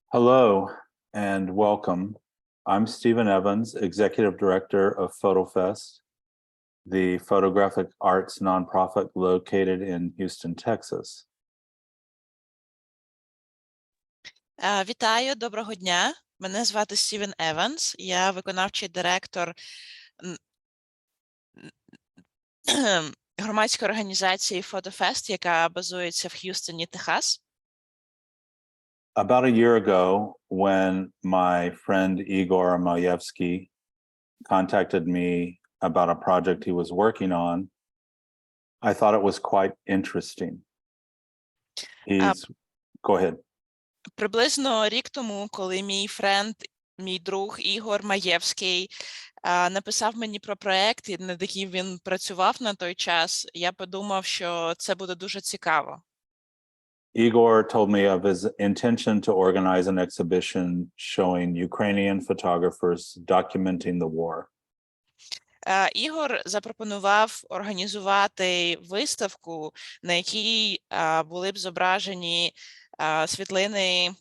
Hello and welcome. I'm Stephen Evans, Executive Director of FotoFest, the photographic arts nonprofit located in Houston, Texas. Вітаю, доброго дня. Мене звати Стівен Еванс. Я виконавчий директор громадської організації FotoFest, яка базується в Х'юстоні, Техас. About a year ago, when my friend Igor Malijevský contacted me about a project he was working on, I thought it was quite interesting. Go ahead. Приблизно рік тому, коли мій друг Ігор Маєвський написав мені про проект, над яким він працював на той час, я подумав, що це буде дуже цікаво. Igor told me of his intention to organize an exhibition showing Ukrainian photographers documenting the war. Ігор запропонував організувати виставку, на якій були б зображені світлини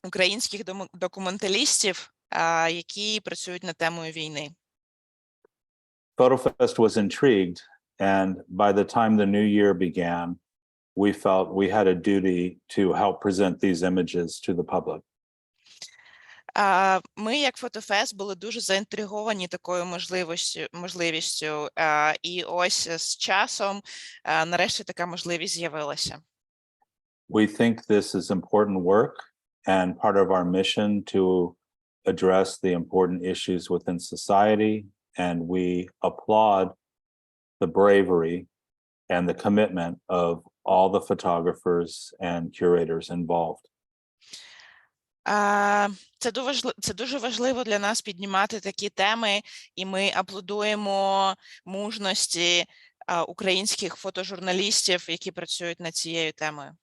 українських документалістів, які працюють над темою війни. FotoFest was intrigued, and by the time the new year began, we felt we had a duty to help present these images to the public. Ми, як FotoFest, були дуже заінтриговані такою можливістю, і ось з часом нарешті така можливість з'явилася. We think this is important work and part of our mission to address the important issues within society, and we applaud the bravery and the commitment of all the photographers and curators involved. Це дуже важливо для нас піднімати такі теми, і ми аплодуємо мужності українських фотожурналістів, які працюють над цією темою.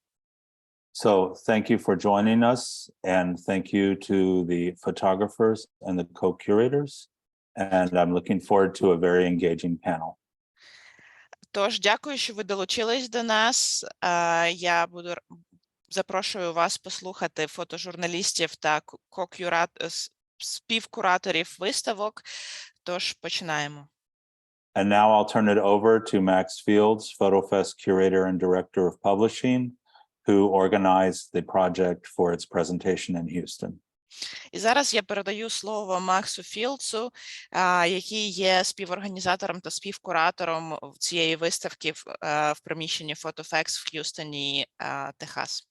So thank you for joining us, and thank you to the photographers and the co-curators, and I'm looking forward to a very engaging panel. Тож, дякую, що ви долучились до нас. Я запрошую вас послухати фотожурналістів та співкураторів виставок. Тож, починаємо. And now I'll turn it over to Max Fields, FotoFest curator and director of publishing, who organized the project for its presentation in Houston. І зараз я передаю слово Максу Філдсу, який є співорганізатором та співкуратором цієї виставки в приміщенні FotoFest в Х'юстоні, Техас.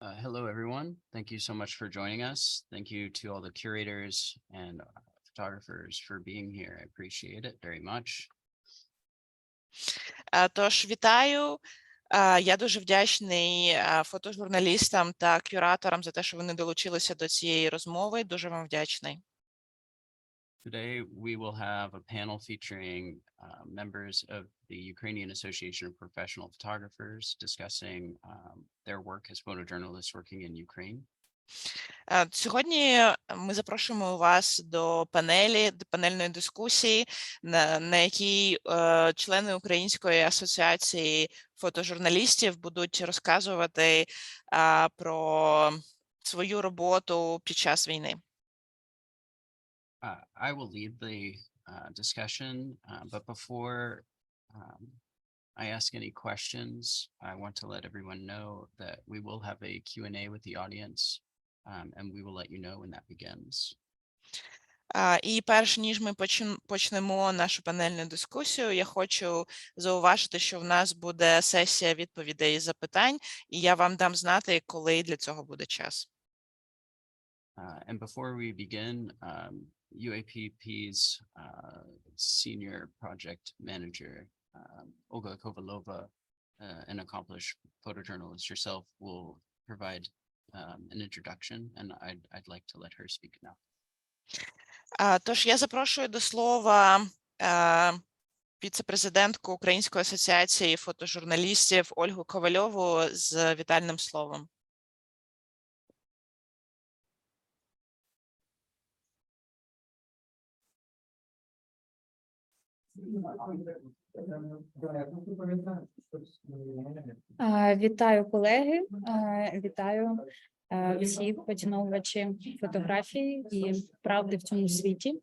Hello, everyone. Thank you so much for joining us. Thank you to all the curators and photographers for being here. I appreciate it very much. Тож, вітаю. Я дуже вдячний фотожурналістам та кураторам за те, що вони долучилися до цієї розмови. Дуже вам вдячний. Today, we will have a panel featuring members of the Ukrainian Association of Professional Photographers discussing their work as photojournalists working in Ukraine. Сьогодні ми запрошуємо вас до панельної дискусії, на якій члени Української асоціації фотожурналістів будуть розказувати про свою роботу під час війни. I will lead the discussion, but before I ask any questions, I want to let everyone know that we will have a Q&A with the audience, and we will let you know when that begins. І перш ніж ми почнемо нашу панельну дискусію, я хочу зауважити, що в нас буде сесія відповідей і запитань, і я вам дам знати, коли для цього буде час. And before we begin, UAPP's senior project manager, Olga Kovalova, an accomplished photojournalist herself, will provide an introduction, and I'd like to let her speak now. Тож я запрошую до слова віце-президентку Української асоціації фотожурналістів Ольгу Ковальову з вітальним словом. Вітаю, колеги, вітаю всі поціновувачі фотографії і правди в цьому світі.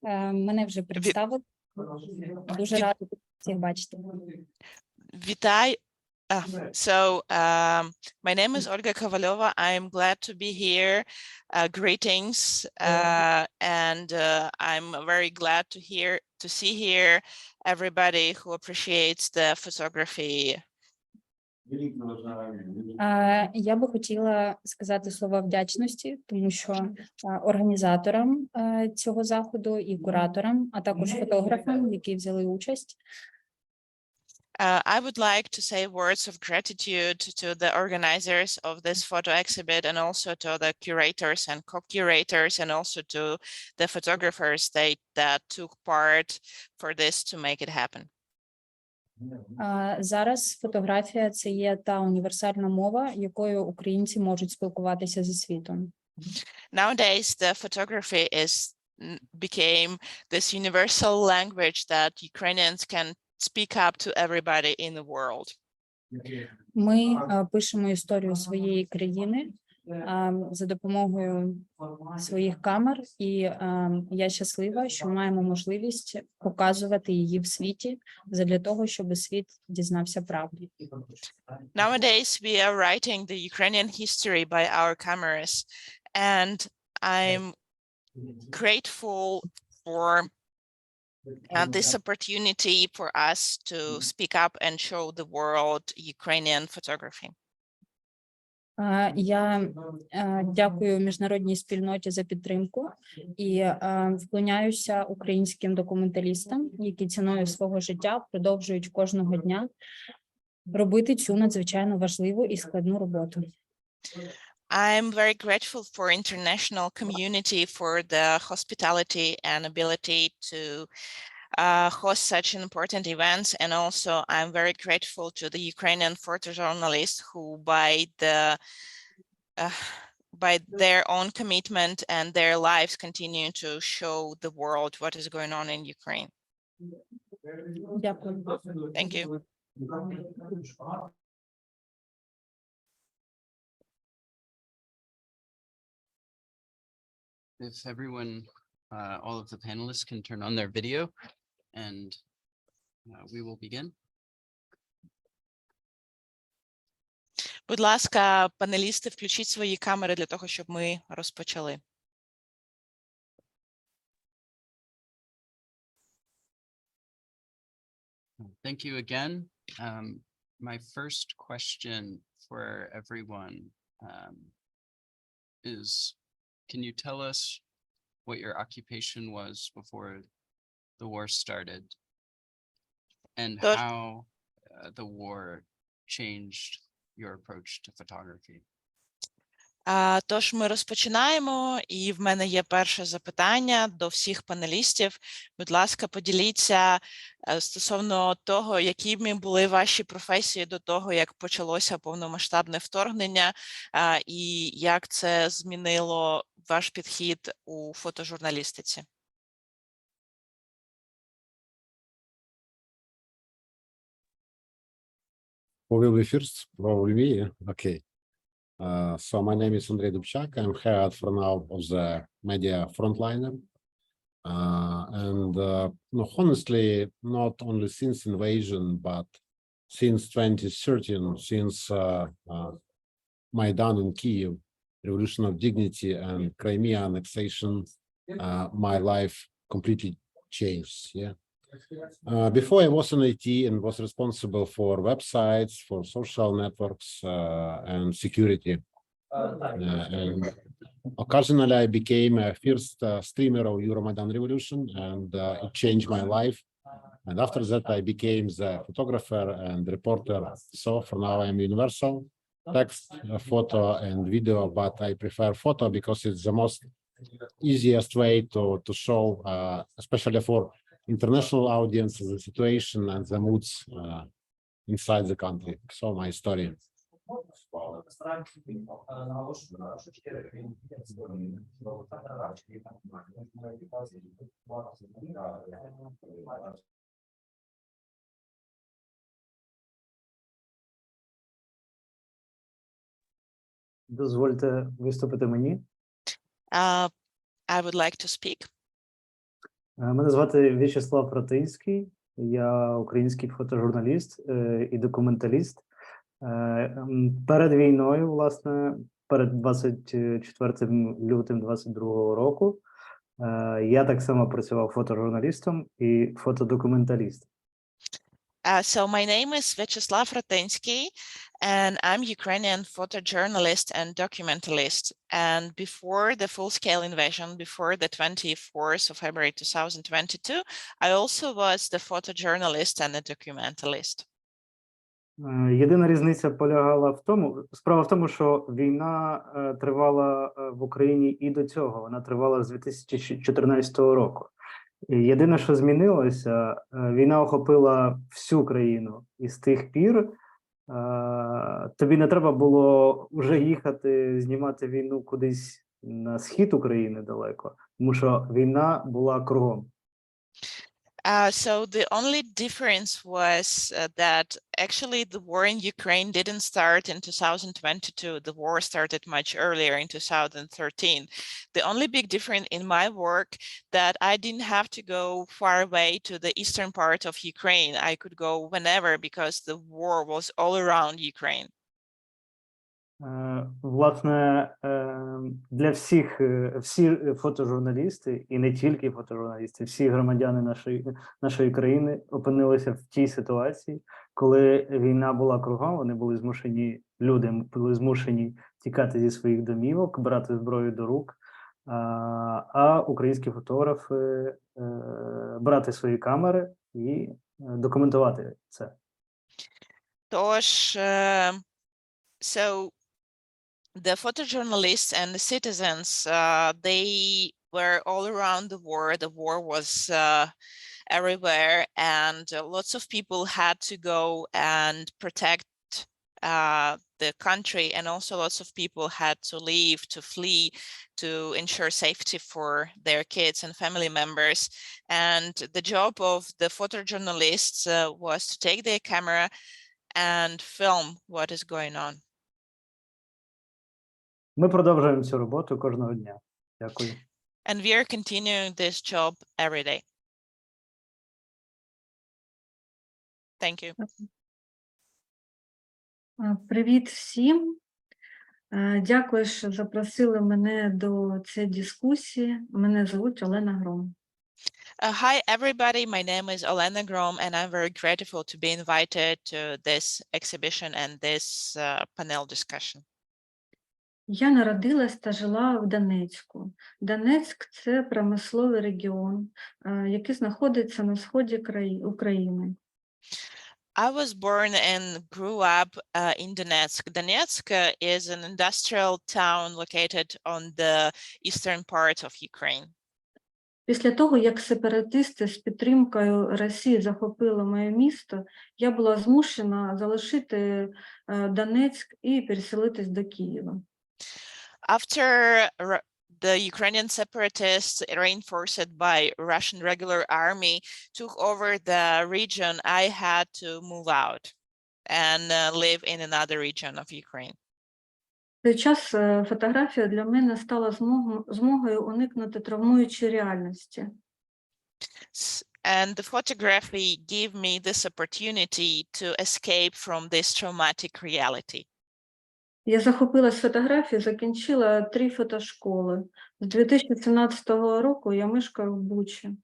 Мене вже представили. Дуже рада всіх бачити. Вітаю. My name is Olga Kovalova. I am glad to be here. Greetings, and I'm very glad to see here everybody who appreciates the photography. Я би хотіла сказати слова вдячності, тому що організаторам цього заходу і кураторам, а також фотографам, які взяли участь. I would like to say words of gratitude to the organizers of this photo exhibit and also to the curators and co-curators and also to the photographers that took part for this to make it happen. Зараз фотографія – це є та універсальна мова, якою українці можуть спілкуватися зі світом. Nowadays, the photography became this universal language that Ukrainians can speak up to everybody in the world. Ми пишемо історію своєї країни за допомогою своїх камер, і я щаслива, що маємо можливість показувати її в світі задля того, щоб світ дізнався правду. Nowadays, we are writing the Ukrainian history by our cameras, and I'm grateful for this opportunity for us to speak up and show the world Ukrainian photography. Я дякую міжнародній спільноті за підтримку і вклоняюся українським документалістам, які ціною свого життя продовжують кожного дня робити цю надзвичайно важливу і складну роботу. I'm very grateful for international community for the hospitality and ability to host such important events, and also I'm very grateful to the Ukrainian photojournalists who by their own commitment and their lives continue to show the world what is going on in Ukraine. Дякую. Thank you. If everyone, all of the panelists can turn on their video, and we will begin. Будь ласка, панелісти, включіть свої камери для того, щоб ми розпочали. Thank you again. My first question for everyone is, can you tell us what your occupation was before the war started, and how the war changed your approach to photography? Тож ми розпочинаємо, і в мене є перше запитання до всіх панелістів. Будь ласка, поділіться стосовно того, якими були ваші професії до того, як почалося повномасштабне вторгнення, і як це змінило ваш підхід у фотожурналістиці. Who will be first? Probably me. Okay. So my name is Andrii Dubchak. I'm head for now of the media frontliner. Honestly, not only since invasion, but since 2013, since Maidan in Kyiv, Revolution of Dignity and Crimea annexation, my life completely changed. Yeah. Before I was in IT and was responsible for websites, for social networks, and security. And occasionally I became a first streamer of Euromaidan Revolution, and it changed my life. And after that, I became the photographer and reporter. So for now, I'm universal text, photo, and video, but I prefer photo because it's the most easiest way to show, especially for international audience, the situation and the moods inside the country. So my story. Дозвольте виступити мені. I would like to speak. Мене звати В'ячеслав Ratynskyi. Я український фотожурналіст і документаліст. Перед війною, власне, перед 24 лютим 22 року, я так само працював фотожурналістом і фотодокументалістом. So my name is Viacheslav Ratynskyi, and I'm Ukrainian photojournalist and documentalist. And before the full-scale invasion, before the 24th of February 2022, I also was the photojournalist and the documentalist. Єдина різниця полягала в тому, справа в тому, що війна тривала в Україні і до цього, вона тривала з 2014 року. Єдине, що змінилося, війна охопила всю країну, і з тих пір тобі не треба було вже їхати, знімати війну кудись на схід України далеко, тому що війна була кругом. So the only difference was that actually the war in Ukraine didn't start in 2022. The war started much earlier in 2013. The only big difference in my work that I didn't have to go far away to the eastern part of Ukraine. I could go whenever because the war was all around Ukraine. Власне, для всі фотожурналісти, і не тільки фотожурналісти, всі громадяни нашої країни опинилися в тій ситуації, коли війна була кругом, вони були змушені, люди були змушені тікати зі своїх домівок, брати зброю до рук, а українські фотографи брати свої камери і документувати це. Тож, so the photojournalists and the citizens, they were all around the war. The war was everywhere, and lots of people had to go and protect the country, and also lots of people had to leave, to flee, to ensure safety for their kids and family members. And the job of the photojournalists was to take their camera and film what is going on. Ми продовжуємо цю роботу кожного дня. Дякую. And we are continuing this job every day. Thank you. Привіт всім. Дякую, що запросили мене до цієї дискусії. Мене звуть Олена Гром. Hi, everybody. My name is Alena Grom, and I'm very grateful to be invited to this exhibition and this panel discussion. Я народилась та жила в Донецьку. Донецьк – це промисловий регіон, який знаходиться на сході України. I was born and grew up in Donetsk. Donetsk is an industrial town located on the eastern part of Ukraine. Після того, як сепаратисти з підтримкою Росії захопили моє місто, я була змушена залишити Донецьк і переселитись до Києва. After the Ukrainian separatists, reinforced by Russian regular army, took over the region, I had to move out and live in another region of Ukraine. В цей час фотографія для мене стала змогою уникнути травмуючої реальності. And the photography gave me this opportunity to escape from this traumatic reality. Я захопилась фотографією, закінчила 3 фотошколи. З 2017 року я мешкаю в Бучі.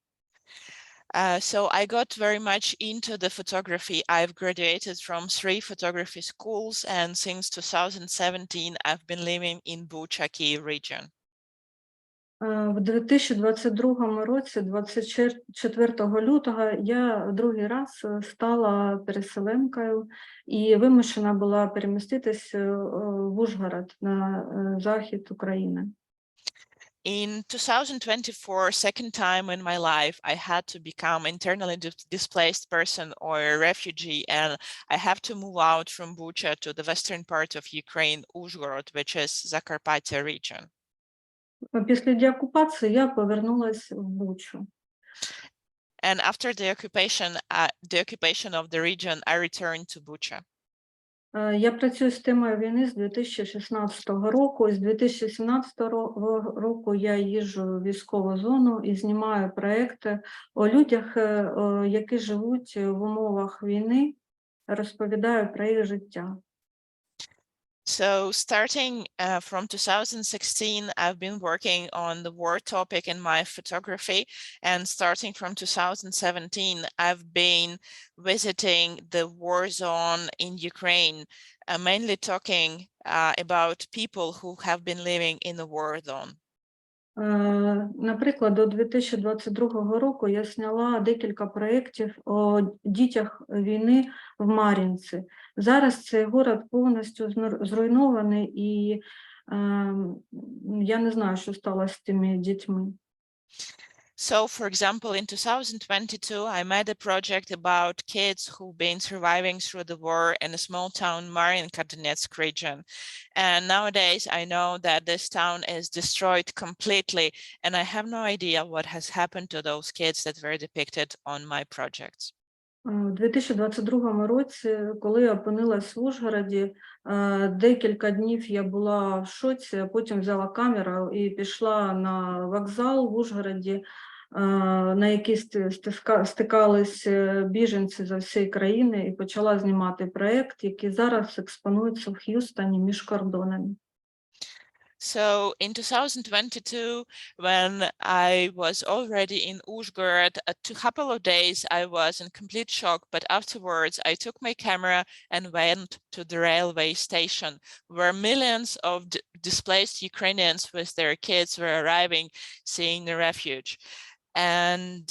So I got very much into the photography. I've graduated from 3 photography schools, and since 2017, I've been living in Dubchak region. В 2022 році, 24 лютого, я другий раз стала переселенкою і вимушена була переміститись в Ужгород на захід України. In 2024, second time in my life, I had to become internally displaced person or a refugee, and I have to move out from Bucha to the western part of Ukraine, Uzhhorod, which is Zakarpattia region. Після деокупації я повернулась в Бучу. And after the occupation of the region, I returned to Bucha. Я працюю з темою війни з 2016 року. З 2017 року я їжджу в військову зону і знімаю проекти о людях, які живуть в умовах війни, розповідаю про їх життя. So starting from 2016, I've been working on the war topic in my photography, and starting from 2017, I've been visiting the war zone in Ukraine, mainly talking about people who have been living in the war zone. Наприклад, до 2022 року я зняла декілька проєктів о дітях війни в Мар'їнці. Зараз цей город повністю зруйнований, і я не знаю, що сталося з тими дітьми. So, for example, in 2022, I made a project about kids who've been surviving through the war in a small town, Mariinka, Donetsk region. And nowadays, I know that this town is destroyed completely, and I have no idea what has happened to those kids that were depicted on my projects. У 2022 році, коли я опинилась в Ужгороді, декілька днів я була в шоці, а потім взяла камеру і пішла на вокзал в Ужгороді, на який стикались біженці з всієї країни, і почала знімати проєкт, який зараз експонується в Х'юстоні між кордонами. So in 2022, when I was already in Uzhgorod, a couple of days I was in complete shock, but afterwards I took my camera and went to the railway station where millions of displaced Ukrainians with their kids were arriving, seeing the refuge. And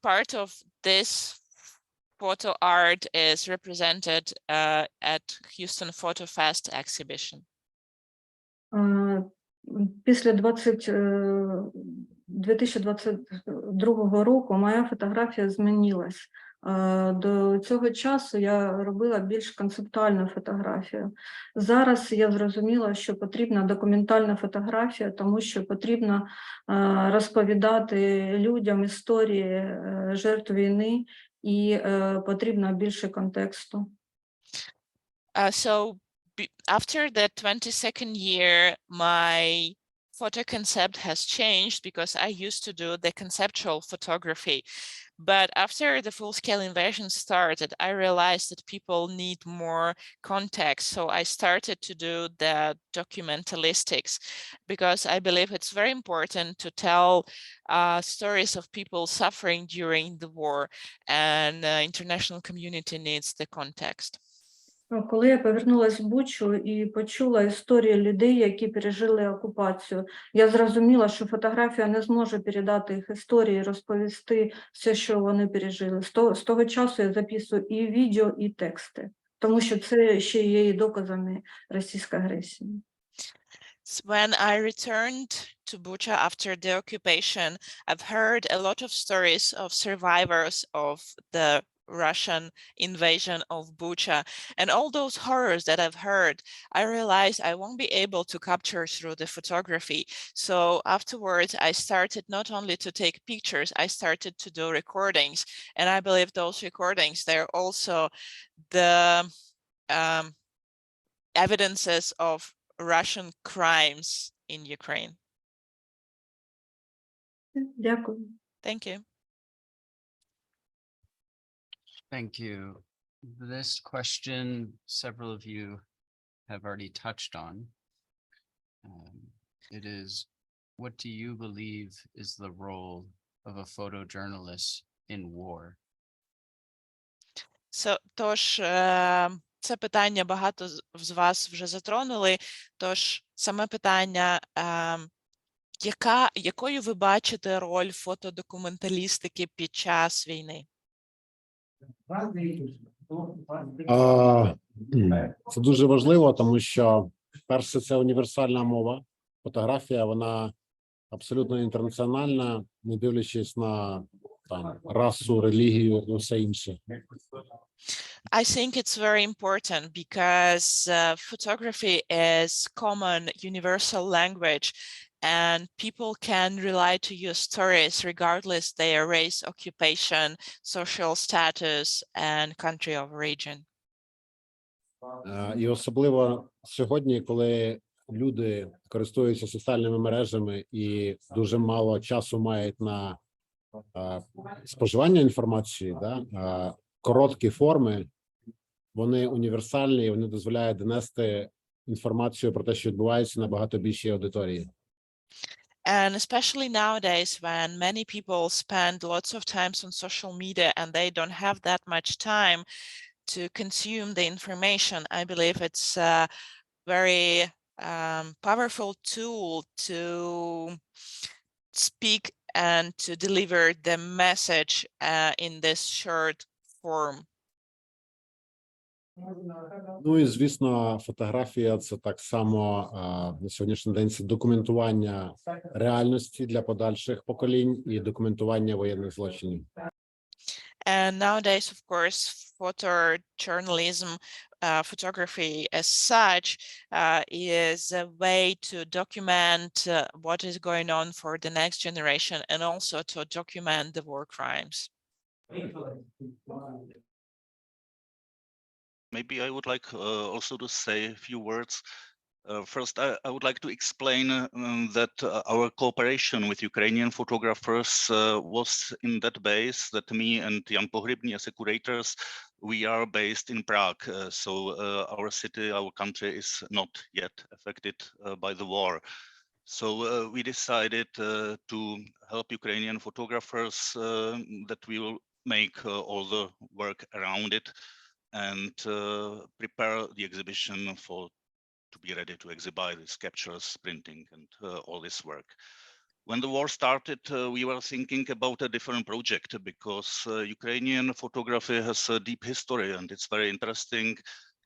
part of this photo art is represented at Houston FotoFest exhibition. Після 2022 року моя фотографія змінилась. До цього часу я робила більш концептуальну фотографію. Зараз я зрозуміла, що потрібна документальна фотографія, тому що потрібно розповідати людям історії жертв війни і потрібно більше контексту. So after the 22nd year, my photo concept has changed because I used to do the conceptual photography. But after the full-scale invasion started, I realized that people need more context. So I started to do the documentalistics because I believe it's very important to tell stories of people suffering during the war, and the international community needs the context. Коли я повернулась в Бучу і почула історії людей, які пережили окупацію, я зрозуміла, що фотографія не зможе передати їх історії, розповісти все, що вони пережили. З того часу я записую і відео, і тексти, тому що це ще є і доказами російської агресії. When I returned to Bucha after the occupation, I've heard a lot of stories of survivors of the Russian invasion of Bucha, and all those horrors that I've heard, I realized I won't be able to capture through the photography. So afterwards, I started not only to take pictures, I started to do recordings, and I believe those recordings, they're also the evidences of Russian crimes in Ukraine. Дякую. Thank you. Thank you. This question, several of you have already touched on. It is, what do you believe is the role of a photojournalist in war? So, тож, це питання багато з вас вже затронули. Тож, саме питання, якою ви бачите роль фотодокументалістики під час війни? Це дуже важливо, тому що, перше, це універсальна мова. Фотографія, вона абсолютно інтернаціональна, не дивлячись на расу, релігію і все інше. I think it's very important because photography is common universal language, and people can rely to your stories regardless their race, occupation, social status, and country of origin. І особливо сьогодні, коли люди користуються соціальними мережами і дуже мало часу мають на споживання інформації, короткі форми, вони універсальні, і вони дозволяють донести інформацію про те, що відбувається, набагато більшій аудиторії. And especially nowadays, when many people spend lots of times on social media and they don't have that much time to consume the information, I believe it's a very powerful tool to speak and to deliver the message in this short form. Ну і, звісно, фотографія – це так само на сьогоднішній день це документування реальності для подальших поколінь і документування воєнних злочинів. And nowadays, of course, photojournalism, photography as such, is a way to document what is going on for the next generation and also to document the war crimes. Maybe I would like also to say a few words. First, I would like to explain that our cooperation with Ukrainian photographers was in that base that me and Jan Pohribný as curators, we are based in Prague. So our city, our country is not yet affected by the war. So we decided to help Ukrainian photographers that we will make all the work around it and prepare the exhibition to be ready to exhibit its captures, printing, and all this work. When the war started, we were thinking about a different project because Ukrainian photography has a deep history and it's very interesting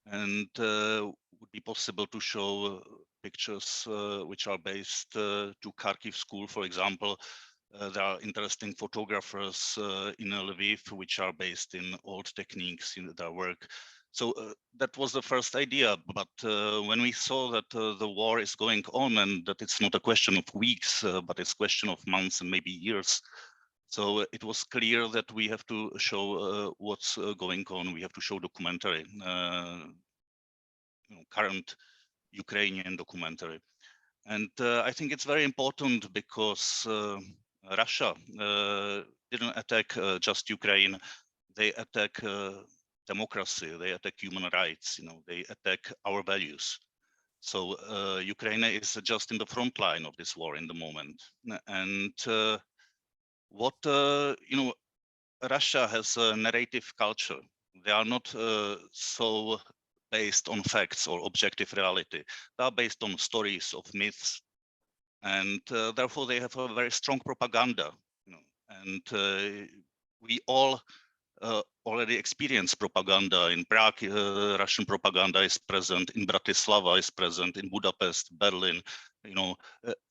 and would be possible to show pictures which are based to Kharkiv school, for example. There are interesting photographers in Lviv which are based in old techniques in their work. So that was the first idea, but when we saw that the war is going on and that it's not a question of weeks, but it's a question of months and maybe years, so it was clear that we have to show what's going on. We have to show documentary, current Ukrainian documentary. And I think it's very important because Russia didn't attack just Ukraine. They attack democracy, they attack human rights, they attack our values. So Ukraine is just in the front line of this war in the moment. And Russia has a narrative culture. They are not so based on facts or objective reality. They are based on stories of myths. And therefore they have a very strong propaganda. And we all already experienced propaganda. In Prague, Russian propaganda is present. In Bratislava is present. In Budapest, Berlin,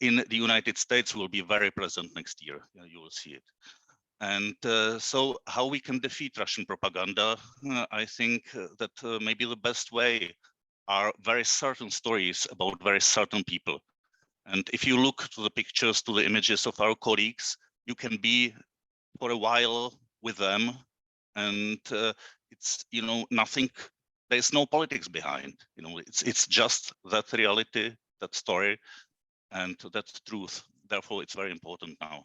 in the United States will be very present next year. You will see it. And so how we can defeat Russian propaganda, I think that maybe the best way are very certain stories about very certain people. And if you look to the pictures, to the images of our colleagues, you can be for a while with them. And it's, nothing, there's no politics behind, it's just that reality, that story, and that truth. Therefore, it's very important now.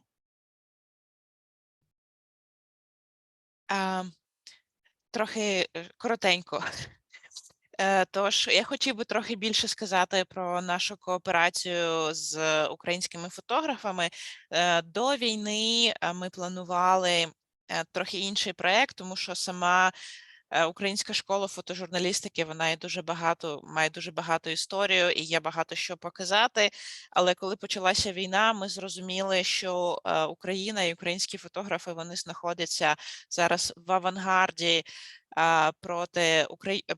Трохи коротенько. Тож я хотів би трохи більше сказати про нашу кооперацію з українськими фотографами. До війни ми планували трохи інший проєкт, тому що сама Українська школа фотожурналістики, вона має дуже багато історію і є багато що показати. Але коли почалася війна, ми зрозуміли, що Україна і українські фотографи, вони знаходяться зараз в авангарді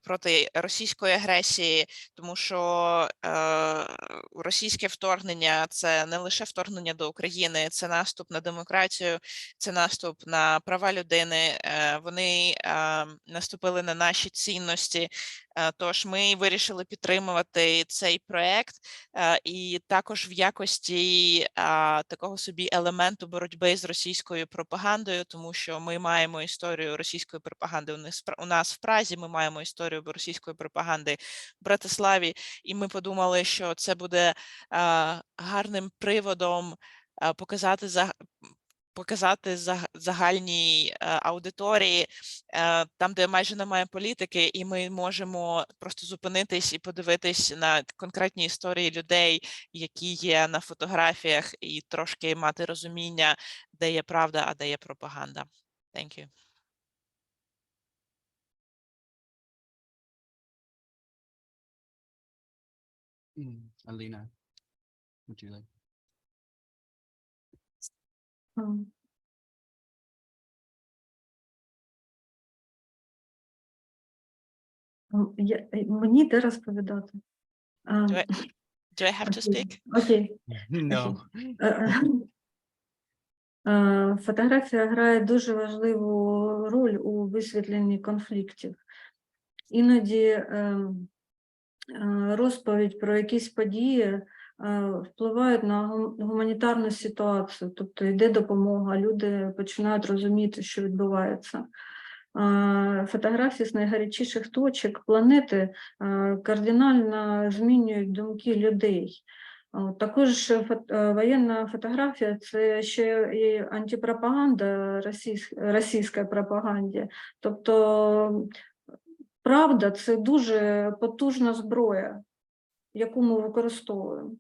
проти російської агресії, тому що російське вторгнення – це не лише вторгнення до України, це наступ на демократію, це наступ на права людини, вони наступили на наші цінності, Тож ми вирішили підтримувати цей проект і також в якості такого собі елементу боротьби з російською пропагандою, тому що ми маємо історію російської пропаганди у нас в Празі, ми маємо історію російської пропаганди в Братиславі, і ми подумали, що це буде гарним приводом показати загальній аудиторії, там, де майже немає політики, і ми можемо просто зупинитись і подивитись на конкретні історії людей, які є на фотографіях, і трошки мати розуміння, де є правда, а де є пропаганда. Thank you. Alena, would you like? Мені де розповідати? Do I have to speak? Окей. No. Фотографія грає дуже важливу роль у висвітленні конфліктів. Іноді розповідь про якісь події впливають на гуманітарну ситуацію, тобто йде допомога, люди починають розуміти, що відбувається. Фотографії з найгарячіших точок планети кардинально змінюють думки людей. Також воєнна фотографія – це ще і антипропаганда російської пропаганді. Тобто правда – це дуже потужна зброя, яку ми використовуємо.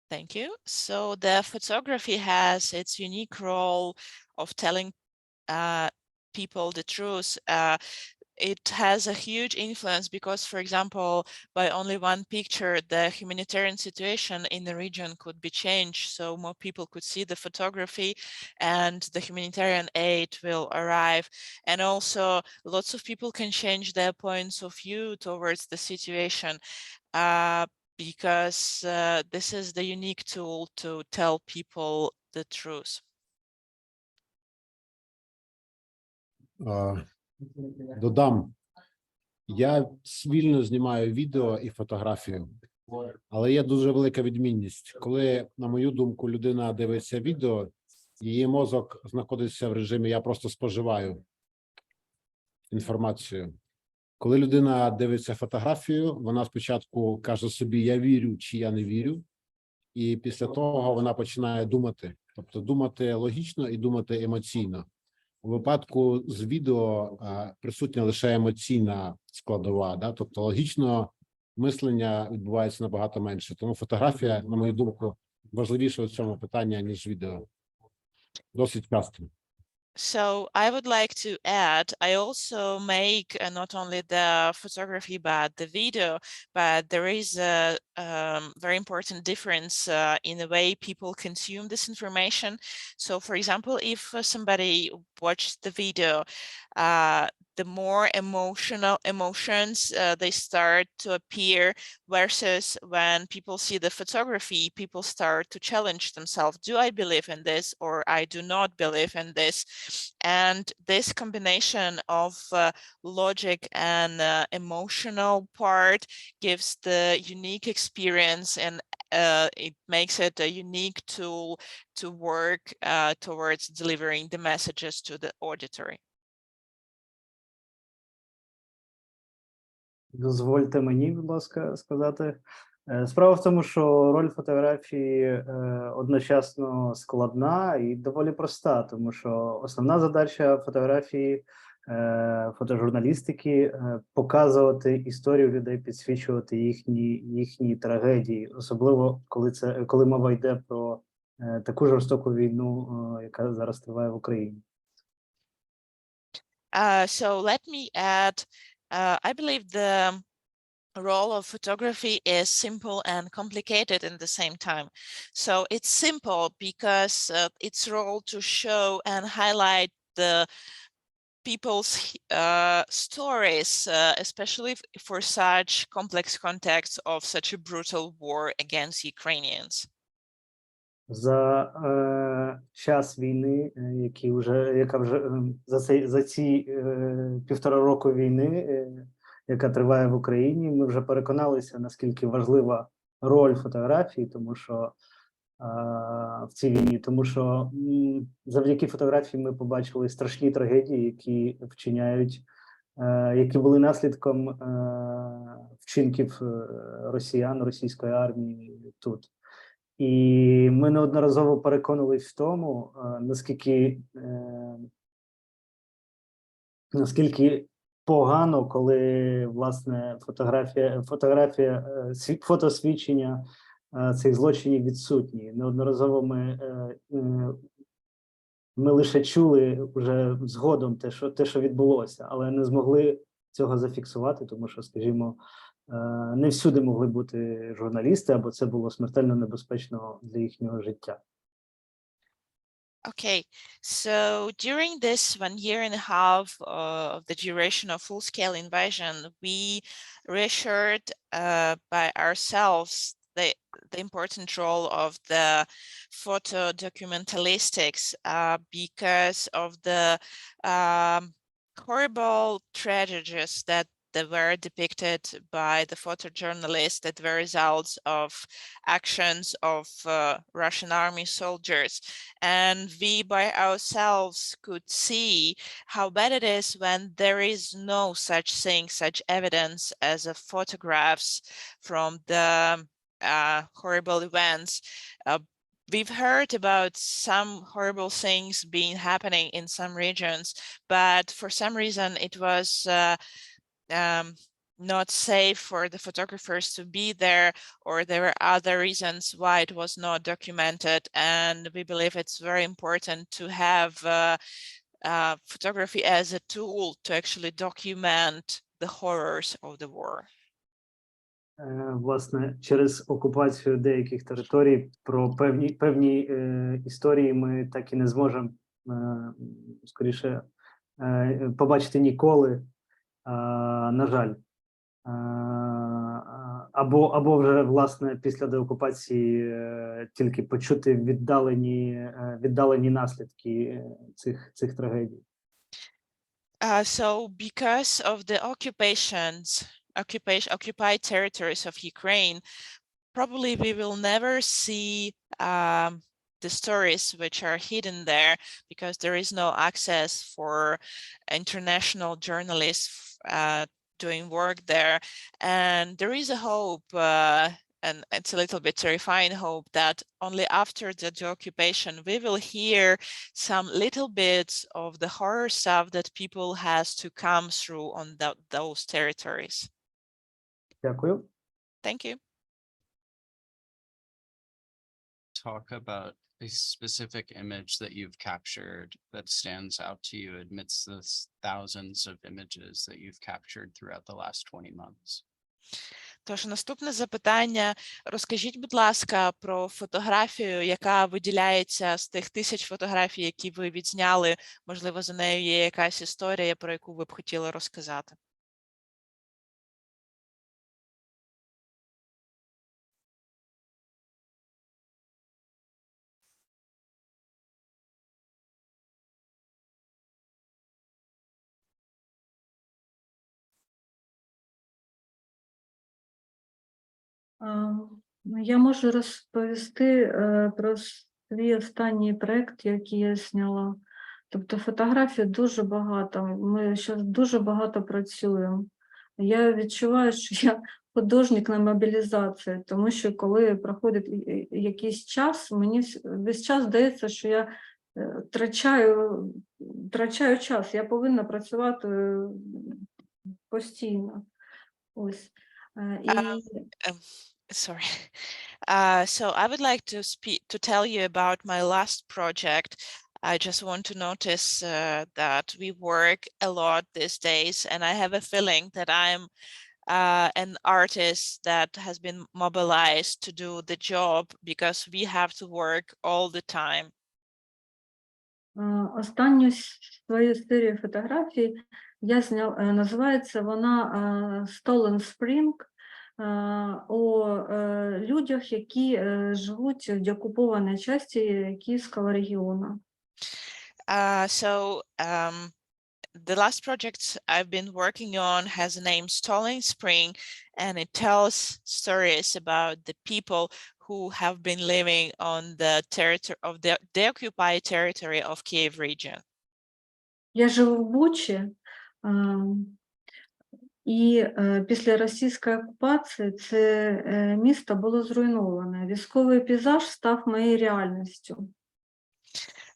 Thank you. So the photography has its unique role of telling people the truth. It has a huge influence because, for example, by only one picture, the humanitarian situation in the region could be changed. So more people could see the photography and the humanitarian aid will arrive. And also lots of people can change their points of view towards the situation because this is the unique tool to tell people the truth. Додам, я вільно знімаю відео і фотографію, але є дуже велика відмінність. Коли, на мою думку, людина дивиться відео, її мозок знаходиться в режимі «я просто споживаю інформацію». Коли людина дивиться фотографію, вона спочатку каже собі «я вірю» чи «я не вірю», і після того вона починає думати, тобто думати логічно і думати емоційно. У випадку з відео присутня лише емоційна складова, да? Тобто логічно мислення відбувається набагато менше. Тому фотографія, на мою думку, важливіша у цьому питанні, ніж відео. Досить часто. So I would like to add, I also make not only the photography, but the video, but there is a very important difference in the way people consume this information. So for example, if somebody watched the video, the more emotions they start to appear, versus when people see the photography, people start to challenge themselves. Do I believe in this or I do not believe in this? And this combination of logic and emotional part gives the unique experience, and it makes it a unique tool to work towards delivering the messages to the auditory. Дозвольте мені, будь ласка, сказати. Справа в тому, що роль фотографії одночасно складна і доволі проста, тому що основна задача фотографії, фотожурналістики – показувати історію людей, підсвічувати їхні трагедії, особливо коли мова йде про таку жорстоку війну, яка зараз триває в Україні. So let me add, I believe the role of photography is simple and complicated in the same time. So it's simple because its role to show and highlight the people's stories, especially for such complex contexts of such a brutal war against Ukrainians. За час війни, яка вже за ці 1,5 року війни, яка триває в Україні, ми вже переконалися, наскільки важлива роль фотографії, тому що в цій війні, тому що завдяки фотографії ми побачили страшні трагедії, які вчиняють, які були наслідком вчинків росіян, російської армії тут. І ми неодноразово переконувались в тому, наскільки погано, коли, власне, фотосвідчення цих злочинів відсутні. Неодноразово ми лише чули вже згодом те, що відбулося, але не змогли цього зафіксувати, тому що, скажімо, не всюди могли бути журналісти, або це було смертельно небезпечно для їхнього життя. Okay, so during this 1.5 years of the duration of full-scale invasion, we reassured by ourselves the important role of the photo documentalistics because of the horrible tragedies that were depicted by the photojournalists that were results of actions of Russian army soldiers. And we by ourselves could see how bad it is when there is no such thing, such evidence as a photographs from the horrible events. We've heard about some horrible things being happening in some regions, but for some reason it was not safe for the photographers to be there, or there were other reasons why it was not documented. And we believe it's very important to have photography as a tool to actually document the horrors of the war. Власне, через окупацію деяких територій про певні історії ми так і не зможемо, скоріше, побачити ніколи, на жаль. Або вже, власне, після деокупації тільки почути віддалені наслідки цих трагедій. So because of the occupied territories of Ukraine, probably we will never see the stories which are hidden there, because there is no access for international journalists doing work there. And there is a hope, and it's a little bit terrifying hope, that only after the occupation we will hear some little bits of the horror stuff that people has to come through on those territories. Дякую. Thank you. Talk about a specific image that you've captured that stands out to you amidst the thousands of images that you've captured throughout the last 20 months. Тож наступне запитання. Розкажіть, будь ласка, про фотографію, яка виділяється з тих 1000 фотографій, які ви відзняли. Можливо, за нею є якась історія, про яку ви б хотіли розказати. Я можу розповісти про свій останній проєкт, який я зняла. Тобто фотографій дуже багато, ми зараз дуже багато працюємо. Я відчуваю, що я художник на мобілізації, тому що коли проходить якийсь час, мені весь час здається, що я втрачаю час, я повинна працювати постійно. Ось. Sorry. So I would like to tell you about my last project. I just want to notice that we work a lot these days, and I have a feeling that I'm an artist that has been mobilized to do the job because we have to work all the time. Останню свою серію фотографій я зняла, називається вона Stolen Spring. о людях, які живуть в деокупованій частині Київського регіону. The last project I've been working on has a name Stolen Spring, and it tells stories about the people who have been living on the territory of the occupied territory of Kiev region. Я живу в Бучі, і після російської окупації це місто було зруйноване. Військовий пейзаж став моєю реальністю.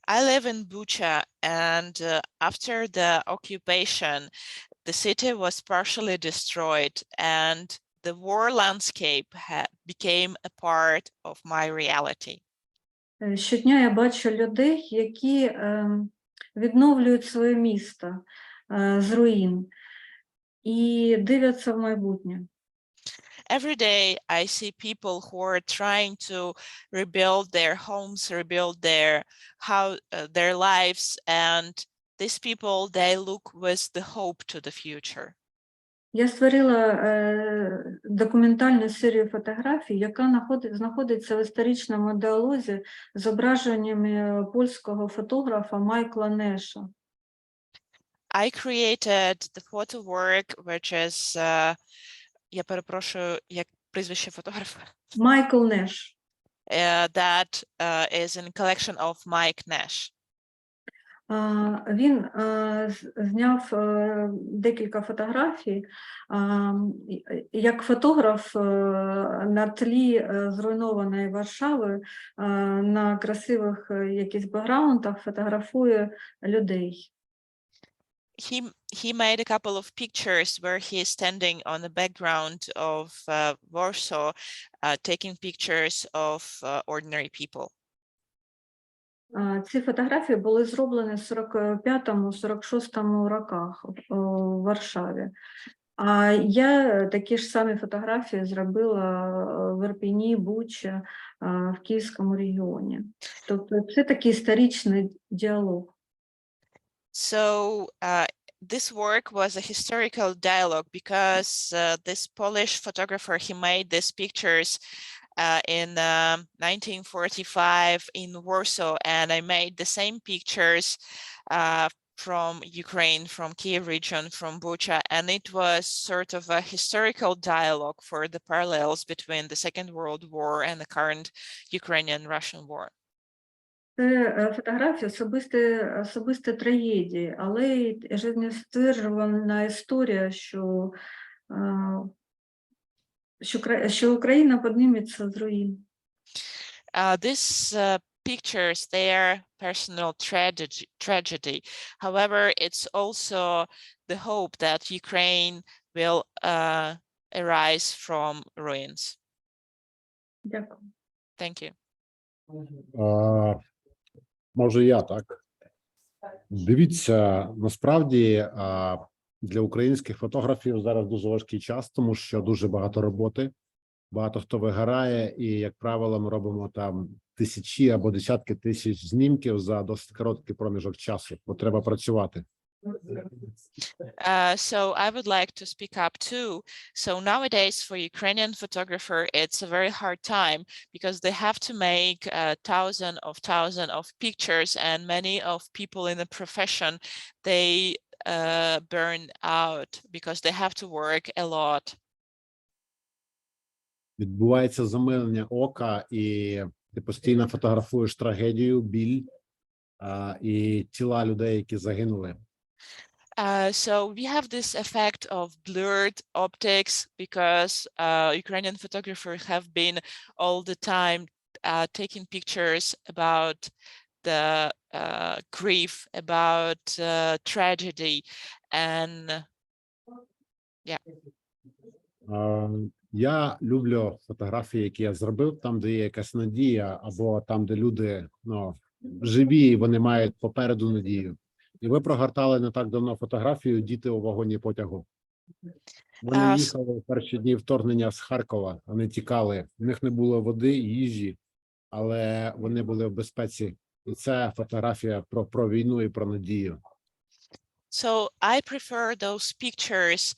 I live in Bucha, and after the occupation, the city was partially destroyed, and the war landscape became a part of my reality. Щодня я бачу людей, які відновлюють своє місто з руїн і дивляться в майбутнє. Every day I see people who are trying to rebuild their homes, rebuild their lives, and these people, they look with the hope to the future. Я створила документальну серію фотографій, яка знаходиться в історичному діалозі з зображеннями польського фотографа Майкла Неша. I created the photo work, which is, я перепрошую, як прізвище фотографа? Майкл Неш. That is in collection of Mike Nash. Він зняв декілька фотографій. Як фотограф на тлі зруйнованої Варшави на красивих якісь бекграундах фотографує людей. He made a couple of pictures where he is standing on the background of Warsaw, taking pictures of ordinary people. Ці фотографії були зроблені в 45-46 роках у Варшаві. А я такі ж самі фотографії зробила в Ірпені, Бучі, в Київському регіоні. Тобто це такий історичний діалог. So this work was a historical dialogue because this Polish photographer, he made these pictures in 1945 in Warsaw, and I made the same pictures from Ukraine, from Kiev region, from Bucha, and it was sort of a historical dialogue for the parallels between the Second World War and the current Ukrainian-Russian war. Це фотографії особисті трагедії, але й життєстверджувальна історія, що Україна підніметься з руїн. These pictures, they are personal tragedy. However, it's also the hope that Ukraine will arise from ruins. Дякую. Thank you. Може, я так. Дивіться, насправді для українських фотографів зараз дуже важкий час, тому що дуже багато роботи, багато хто вигорає, і, як правило, ми робимо там тисячі або десятки тисяч знімків за досить короткий проміжок часу, бо треба працювати. So I would like to speak up too. So nowadays for Ukrainian photographer, it's a very hard time because they have to make thousands of pictures, and many of people in the profession, they burn out because they have to work a lot. Відбувається замилення ока, і ти постійно фотографуєш трагедію, біль і тіла людей, які загинули. So we have this effect of blurred optics because Ukrainian photographers have been all the time taking pictures about the grief, about tragedy, and yeah. Я люблю фотографії, які я зробив, там, де є якась надія, або там, де люди живі, і вони мають попереду надію. І ви прогортали не так давно фотографію «Діти у вагоні потягу». Вони їхали в перші дні вторгнення з Харкова, вони тікали, в них не було води, їжі, але вони були в безпеці. І це фотографія про війну і про надію. So I prefer those pictures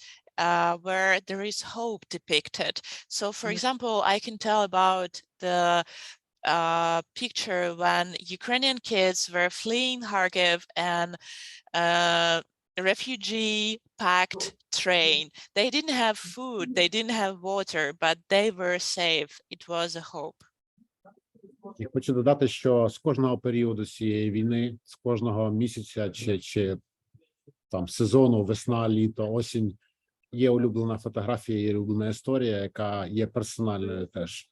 where there is hope depicted. So, for example, I can tell about the picture when Ukrainian kids were fleeing Kharkiv and refugee-packed train. They didn't have food, they didn't have water, but they were safe. It was a hope. І хочу додати, що з кожного періоду цієї війни, з кожного місяця чи там сезону, весна, літо, осінь, є улюблена фотографія, є улюблена історія, яка є персональною теж.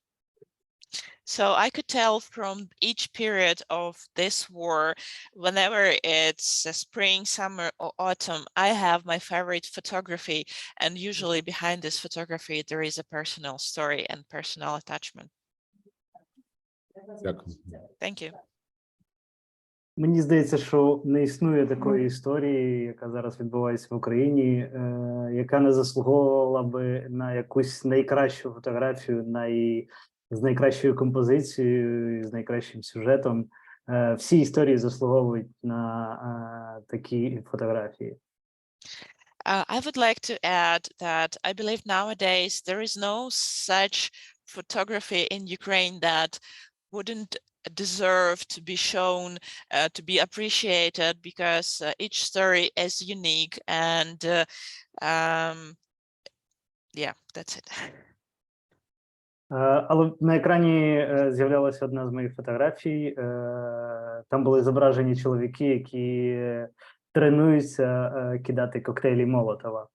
So I could tell from each period of this war, whenever it's spring, summer, or autumn, I have my favorite photography, and usually behind this photography there is a personal story and personal attachment. Дякую. Thank you. Мені здається, що не існує такої історії, яка зараз відбувається в Україні, яка не заслуговувала би на якусь найкращу фотографію, з найкращою композицією, з найкращим сюжетом. Всі історії заслуговують на такі фотографії. I would like to add that I believe nowadays there is no such photography in Ukraine that wouldn't deserve to be shown, to be appreciated, because each story is unique, and yeah, that's it. Але на екрані з'являлася одна з моїх фотографій. Там були зображені чоловіки, які тренуються кидати коктейлі Молотова.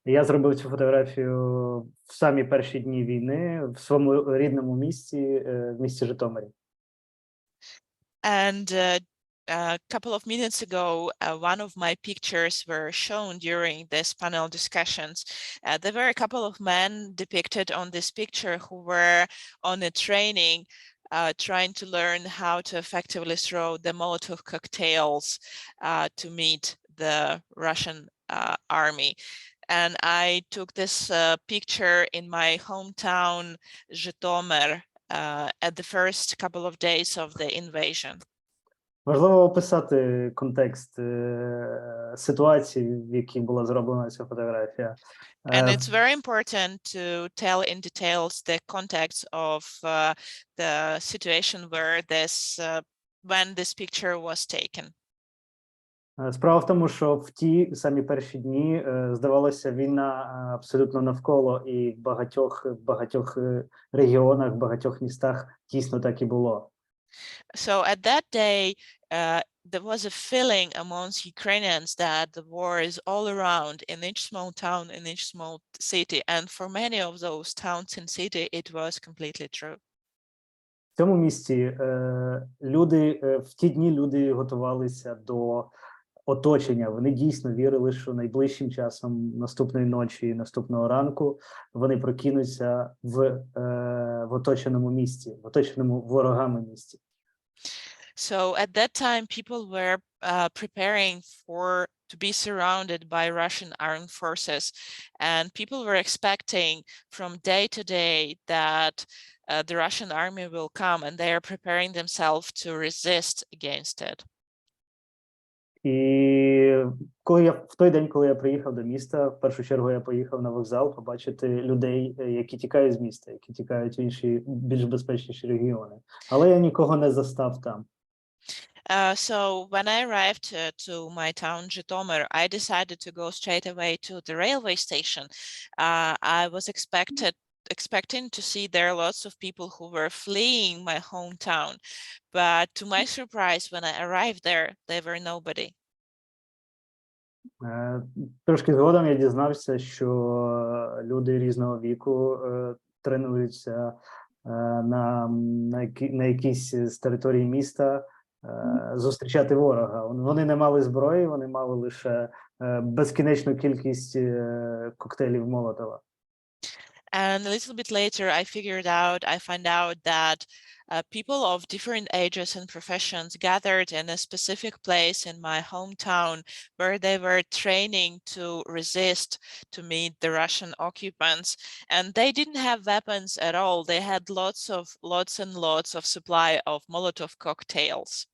Я зробив цю фотографію в самі перші дні війни в своєму рідному місті, в місті Житомирі. And a couple of minutes ago, one of my pictures were shown during this panel discussions. There were a couple of men depicted on this picture who were on a training, trying to learn how to effectively throw the Molotov cocktails to meet the Russian army. And I took this picture in my hometown, Zhytomyr, at the first couple of days of the invasion. Важливо описати контекст ситуації, в якій була зроблена ця фотографія. And it's very important to tell in details the context of the situation where when this picture was taken. Справа в тому, що в ті самі перші дні, здавалося, війна абсолютно навколо, і в багатьох регіонах, в багатьох містах дійсно так і було. So at that day, there was a feeling amongst Ukrainians that the war is all around in each small town, in each small city. And for many of those towns and cities, it was completely true. В цьому місті в ті дні люди готувалися до оточення. Вони дійсно вірили, що найближчим часом, наступної ночі, наступного ранку, вони прокинуться в оточеному місті, в оточеному ворогами місті. So at that time, people were preparing to be surrounded by Russian armed forces, and people were expecting from day to day that the Russian army will come, and they are preparing themselves to resist against it. І в той день, коли я приїхав до міста, в першу чергу я поїхав на вокзал побачити людей, які тікають з міста, які тікають в інші більш безпечніші регіони. Але я нікого не застав там. So when I arrived to my town, Zhytomyr, I decided to go straight away to the railway station. I was expecting to see there lots of people who were fleeing my hometown. But to my surprise, when I arrived there were nobody. Трошки згодом я дізнався, що люди різного віку тренуються на якійсь з території міста зустрічати ворога. Вони не мали зброї, вони мали лише безкінечну кількість коктейлів Молотова. And a little bit later, I find out that people of different ages and professions gathered in a specific place in my hometown where they were training to resist to meet the Russian occupants. And they didn't have weapons at all. They had lots and lots of supply of Molotov cocktails.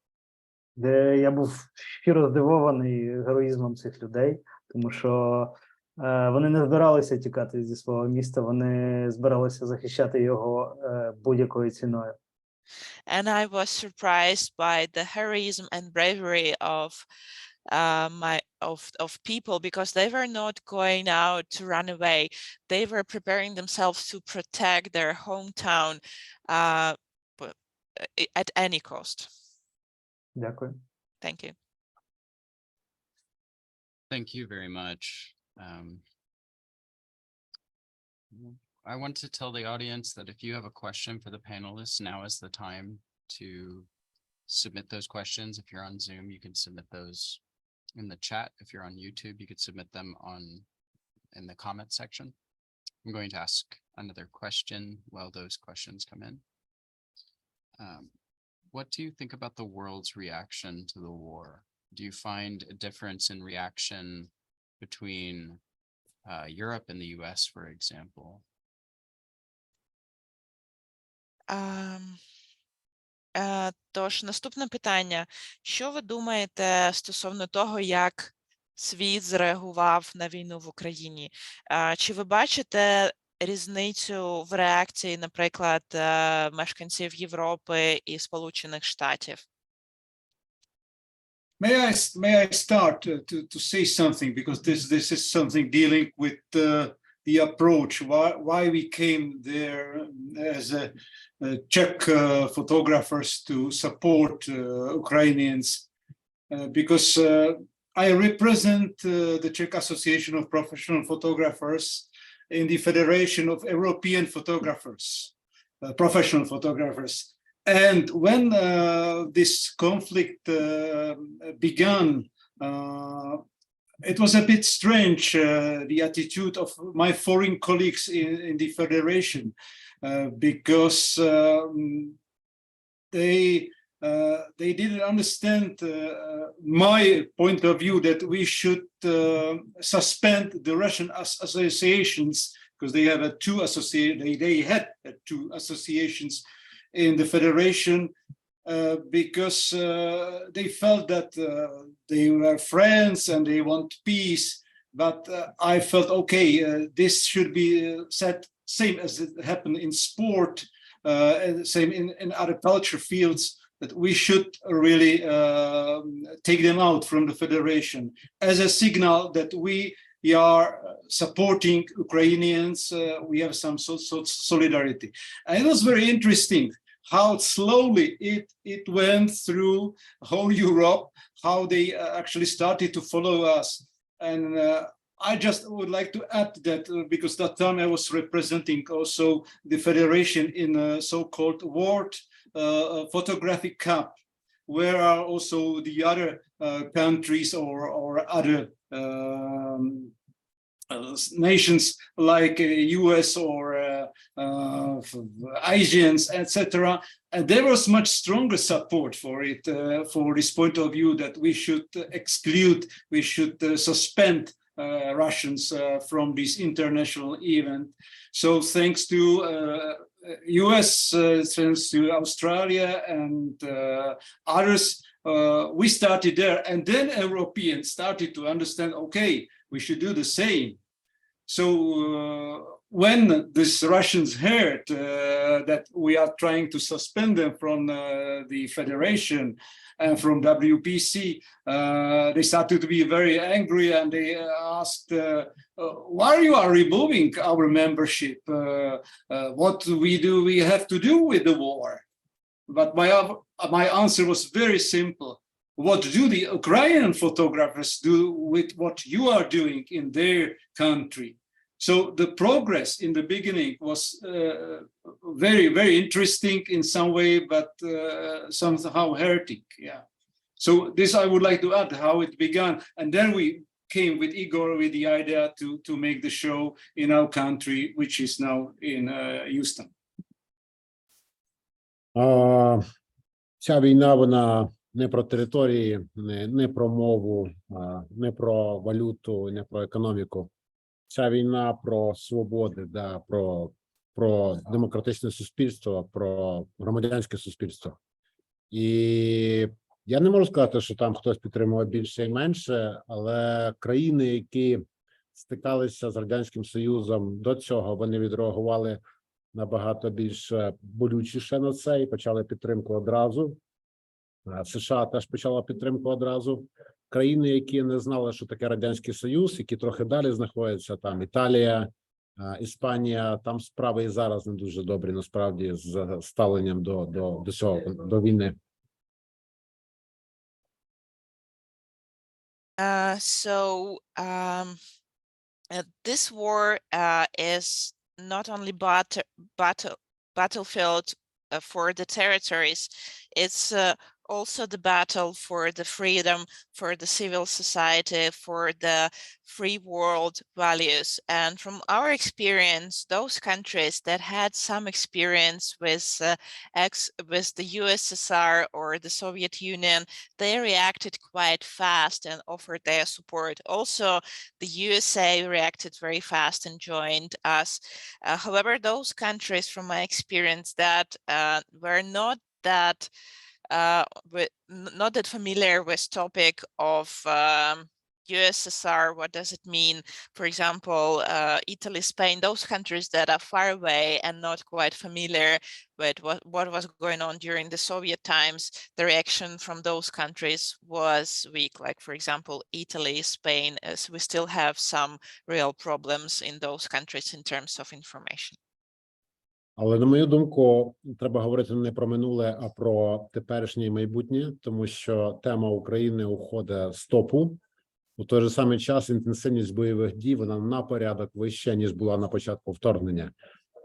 Де я був щиро здивований героїзмом цих людей, тому що Вони не збиралися тікати зі свого міста, вони збиралися захищати його будь-якою ціною. And I was surprised by the heroism and bravery of people, because they were not going out to run away. They were preparing themselves to protect their hometown at any cost. Дякую. Thank you. Thank you very much. I want to tell the audience that if you have a question for the panelists, now is the time to submit those questions. If you're on Zoom, you can submit those in the chat. If you're on YouTube, you could submit them in the comment section. I'm going to ask another question while those questions come in. What do you think about the world's reaction to the war? Do you find a difference in reaction between Europe and the US, for example? Тож, наступне питання. Що ви думаєте стосовно того, як світ зреагував на війну в Україні? Чи ви бачите різницю в реакції, наприклад, мешканців Європи і Сполучених Штатів? May I start to say something, because this is something dealing with the approach, why we came there as a Czech photographers to support Ukrainians, because I represent the Czech Association of Professional Photographers in the Federation of European Photographers, Professional Photographers. And when this conflict began, it was a bit strange, the attitude of my foreign colleagues in the Federation, because they didn't understand my point of view that we should suspend the Russian associations, because they have they had two associations in the Federation, because they felt that they were friends and they want peace. But I felt, okay, this should be said same as it happened in sport, same in other culture fields, that we should really take them out from the Federation as a signal that we are supporting Ukrainians, we have some solidarity. And it was very interesting how slowly it went through whole Europe, how they actually started to follow us. And I just would like to add that, because that time I was representing also the Federation in a so-called World Photographic Cup, where are also the other countries or other nations like US or Asians, etc. And there was much stronger support for it, for this point of view that we should exclude, we should suspend Russians from this international event. So thanks to US, thanks to Australia and others, we started there, and then Europeans started to understand, okay, we should do the same. So when these Russians heard that we are trying to suspend them from the Federation and from WPC, they started to be very angry, and they asked, why you are removing our membership? What we have to do with the war? But my answer was very simple. What do the Ukrainian photographers do with what you are doing in their country? So the progress in the beginning was very, very interesting in some way, but somehow hurting. Yeah. So this I would like to add how it began, and then we came with Igor with the idea to make the show in our country, which is now in Houston. Ця війна, вона не про території, не про мову, не про валюту, не про економіку. Ця війна про свободи, да, про демократичне суспільство, про громадянське суспільство. І я не можу сказати, що там хтось підтримував більше і менше, але країни, які стикалися з Радянським Союзом до цього, вони відреагували набагато більш болючіше на це і почали підтримку одразу. США теж почала підтримку одразу. Країни, які не знали, що таке Радянський Союз, які трохи далі знаходяться, там Італія, Іспанія, там справи і зараз не дуже добрі, насправді, з ставленням до цього, до війни. This war is not only battlefield for the territories, it's also the battle for the freedom, for the civil society, for the free world values. And from our experience, those countries that had some experience with the USSR or the Soviet Union, they reacted quite fast and offered their support. Also, the USA reacted very fast and joined us. However, those countries, from my experience, that were not that familiar with topic of USSR, what does it mean? For example, Italy, Spain, those countries that are far away and not quite familiar with what was going on during the Soviet times, the reaction from those countries was weak. Like, for example, Italy, Spain, as we still have some real problems in those countries in terms of information. Але, на мою думку, треба говорити не про минуле, а про теперішнє і майбутнє, тому що тема України уходить з топу. У той же самий час інтенсивність бойових дій, вона на порядок вища, ніж була на початку вторгнення.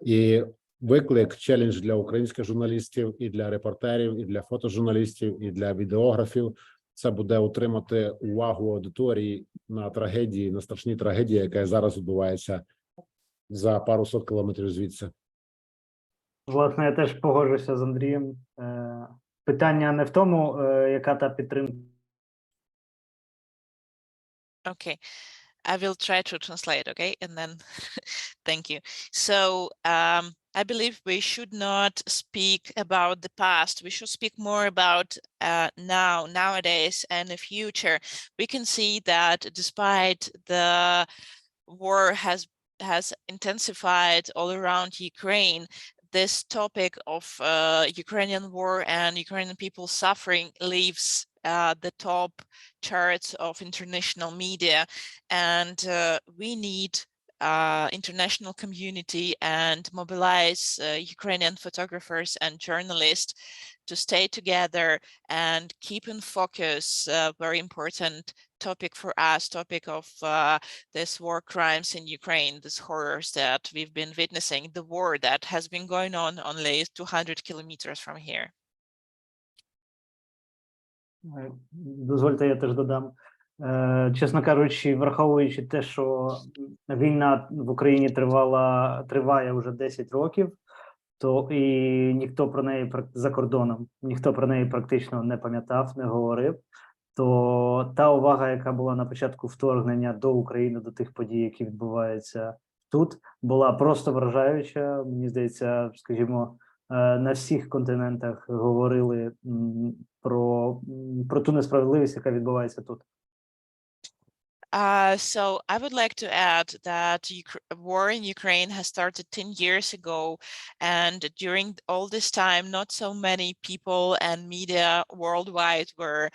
І виклик, челендж для українських журналістів, і для репортерів, і для фотожурналістів, і для відеографів – це буде утримати увагу аудиторії на трагедії, на страшній трагедії, яка зараз відбувається за пару сот кілометрів звідси. Власне, я теж погоджуся з Андрієм. Питання не в тому, яка та підтримка. Okay, I will try to translate, okay, and then thank you. So I believe we should not speak about the past. We should speak more about nowadays, and the future. We can see that despite the war has intensified all around Ukraine, this topic of Ukrainian war and Ukrainian people suffering leaves the top charts of international media, and we need international community and mobilize Ukrainian photographers and journalists to stay together and keep in focus very important topic for us, topic of this war crimes in Ukraine, these horrors that we've been witnessing, the war that has been going on only 200 kilometers from here. Дозвольте, я теж додам. Чесно кажучи, враховуючи те, що війна в Україні триває вже 10 років, то і ніхто про неї за кордоном, ніхто про неї практично не пам'ятав, не говорив, то та увага, яка була на початку вторгнення до України, до тих подій, які відбуваються тут, була просто вражаюча. Мені здається, скажімо, на всіх континентах говорили про ту несправедливість, яка відбувається тут. So I would like to add that war in Ukraine has started 10 years ago, and during all this time, not so many people and media worldwide were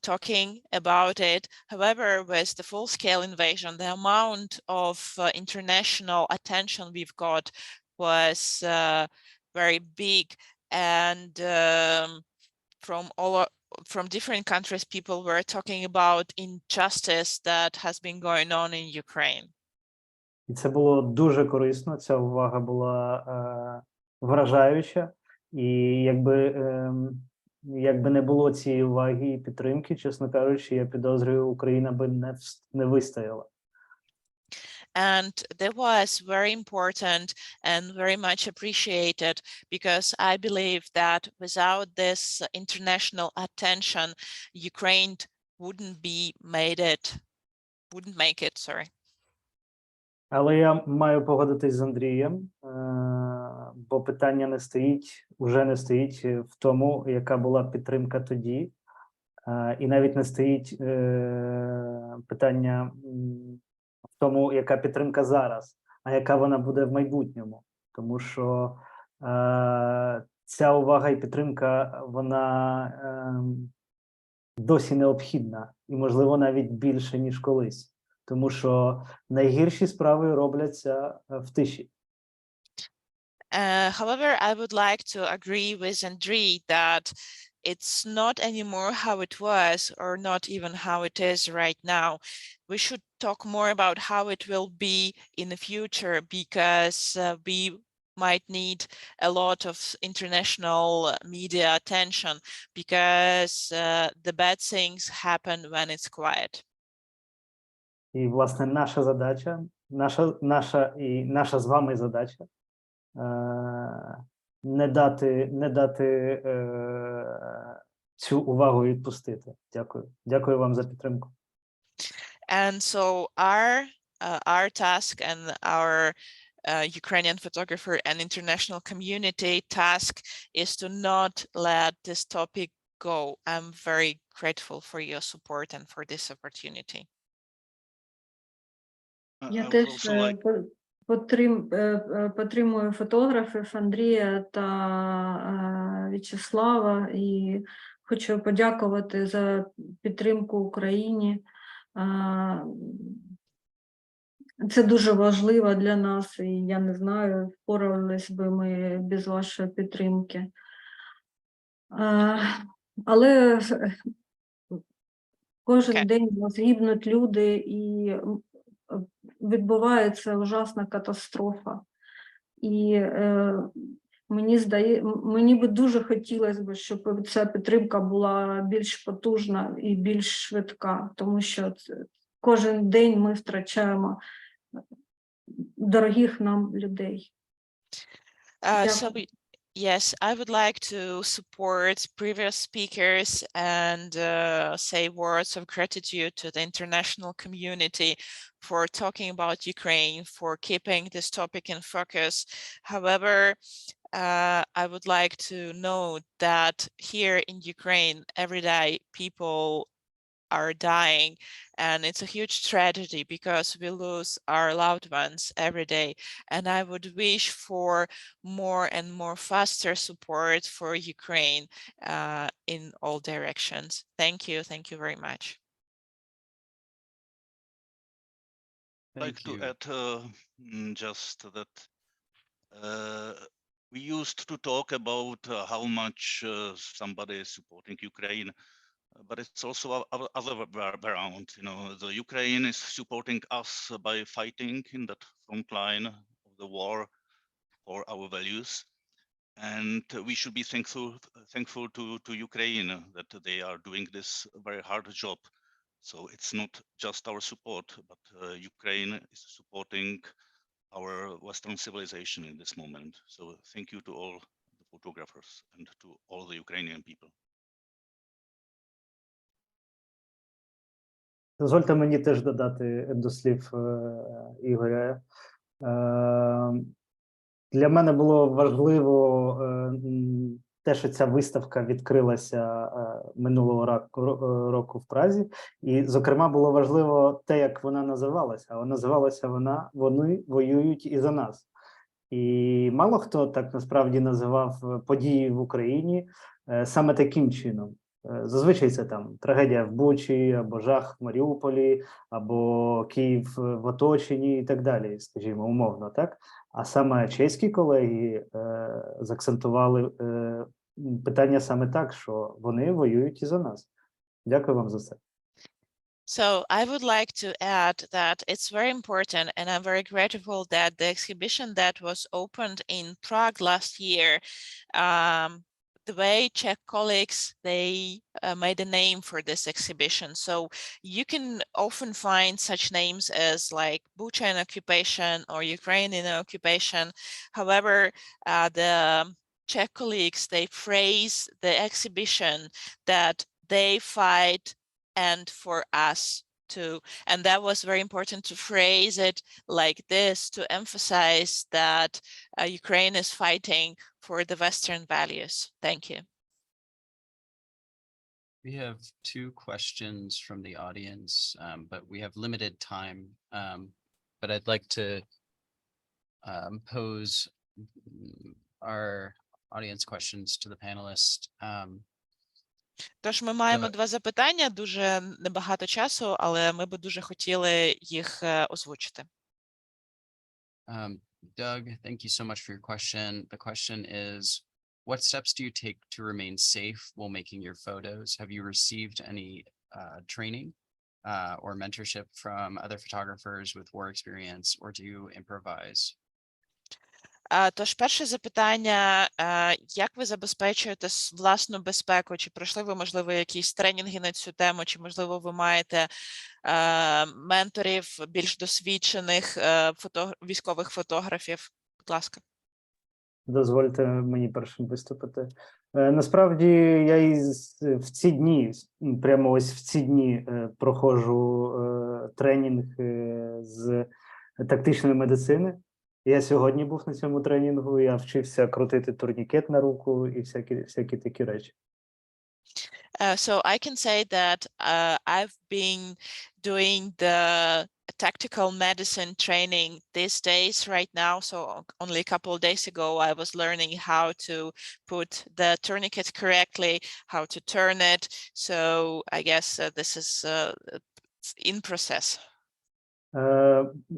talking about it. However, with the full-scale invasion, the amount of international attention we've got was very big, and from different countries, people were talking about injustice that has been going on in Ukraine. І це було дуже корисно, ця увага була вражаюча. І якби не було цієї уваги і підтримки, чесно кажучи, я підозрюю, Україна би не вистояла. And that was very important and very much appreciated, because I believe that without this international attention, Ukraine wouldn't make it, sorry. Але я маю погодитись з Андрієм, бо питання вже не стоїть в тому, яка була підтримка тоді, і навіть не стоїть питання тому, яка підтримка зараз, а яка вона буде в майбутньому. Тому що ця увага і підтримка, вона досі необхідна. І, можливо, навіть більше, ніж колись. Тому що найгірші справи робляться в тиші. However, I would like to agree with Andrii that it's not anymore how it was or not even how it is right now. We should talk more about how it will be in the future because we might need a lot of international media attention because the bad things happen when it's quiet. І, власне, наша задача, наша з вами задача не дати цю увагу відпустити. Дякую. Дякую вам за підтримку. And so our task and our Ukrainian photographer and international community task is to not let this topic go. I'm very grateful for your support and for this opportunity. Я теж підтримую фотографів Андрія та В'ячеслава і хочу подякувати за підтримку Україні. Це дуже важливо для нас, і я не знаю, впорались би ми без вашої підтримки. Але кожен день гибнуть люди і відбувається ужасна катастрофа. І мені би дуже хотілося б, щоб ця підтримка була більш потужна і більш швидка, тому що кожен день ми втрачаємо дорогих нам людей. Yes, I would like to support previous speakers and say words of gratitude to the international community for talking about Ukraine, for keeping this topic in focus. However, I would like to note that here in Ukraine, every day people are dying, and it's a huge tragedy because we lose our loved ones every day. And I would wish for more and more faster support for Ukraine in all directions. Thank you very much. I'd like to add just that we used to talk about how much somebody is supporting Ukraine. But it's also other way around. You know, the Ukraine is supporting us by fighting in that front line of the war for our values, and we should be thankful to Ukraine that they are doing this very hard job. So it's not just our support, but Ukraine is supporting our Western civilization in this moment. So thank you to all the photographers and to all the Ukrainian people. Дозвольте мені теж додати до слів Ігоря. Для мене було важливо те, що ця виставка відкрилася минулого року в Празі. І, зокрема, було важливо те, як вона називалася. А називалася вона «Вони воюють і за нас». І мало хто так насправді називав події в Україні саме таким чином. Зазвичай це там трагедія в Бучі, або жах в Маріуполі, або Київ в оточенні і так далі, скажімо, умовно, так? А саме чеські колеги заакцентували питання саме так, що вони воюють і за нас. Дякую вам за це. So I would like to add that it's very important, and I'm very grateful that the exhibition that was opened in Prague last year, the way Czech colleagues, they made a name for this exhibition. So you can often find such names as like Bucha in occupation or Ukraine in occupation. However, the Czech colleagues, they phrase the exhibition that they fight and for us too. And that was very important to phrase it like this, to emphasize that Ukraine is fighting for the Western values. Thank you. We have two questions from the audience, but we have limited time. but I'd like to pose our audience questions to the panelists. Тож ми маємо два запитання, дуже небагато часу, але ми би дуже хотіли їх озвучити. Doug, thank you so much for your question. The question is, what steps do you take to remain safe while making your photos? Have you received any training or mentorship from other photographers with war experience, or do you improvise? Тож перше запитання, як ви забезпечуєте власну безпеку? Чи пройшли ви, можливо, якісь тренінги на цю тему, чи, можливо, ви маєте менторів, більш досвідчених військових фотографів? Будь ласка. Дозвольте мені першим виступити. Насправді, я і в ці дні, прямо ось в ці дні проходжу тренінг з тактичної медицини. Я сьогодні був на цьому тренінгу, я вчився крутити турнікет на руку і всякі такі речі. So I can say that I've been doing the tactical medicine training these days right now. So only a couple of days ago, I was learning how to put the tourniquet correctly, how to turn it. So I guess this is in process.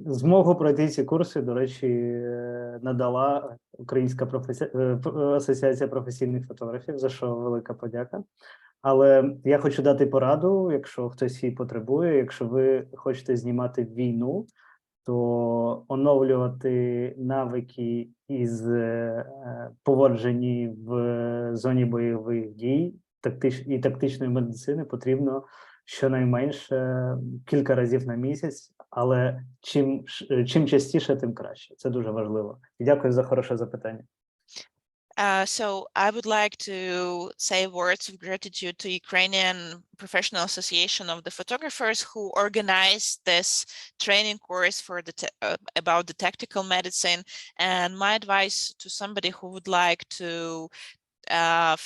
Змогу пройти ці курси, до речі, надала Українська асоціація професійних фотографів, за що велика подяка. Але я хочу дати пораду, якщо хтось її потребує, якщо ви хочете знімати війну, то оновлювати навики із поводжені в зоні бойових дій і тактичної медицини потрібно щонайменше кілька разів на місяць, але чим частіше, тим краще. Це дуже важливо. І дякую за хороше запитання. So I would like to say words of gratitude to Ukrainian Professional Association of the Photographers who organized this training course for about the tactical medicine. And my advice to somebody who would like to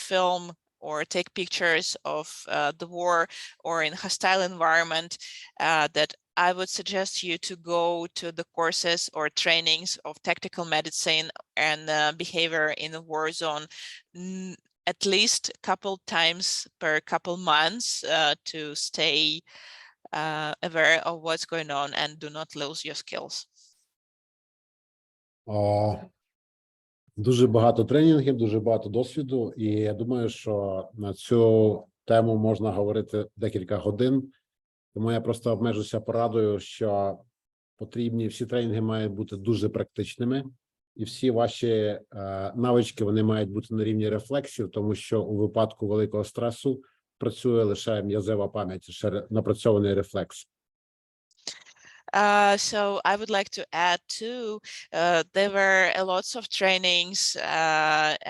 film or take pictures of the war or in hostile environment, that I would suggest you to go to the courses or trainings of tactical medicine and behavior in a war zone at least a couple times per couple months to stay aware of what's going on and do not lose your skills. Дуже багато тренінгів, дуже багато досвіду, і я думаю, що на цю тему можна говорити декілька годин. Тому я просто обмежуся порадою, що всі тренінги мають бути дуже практичними, і всі ваші навички, вони мають бути на рівні рефлексів, тому що у випадку великого стресу працює лише м'язева пам'ять, ще напрацьований рефлекс. So I would like to add too, there were lots of trainings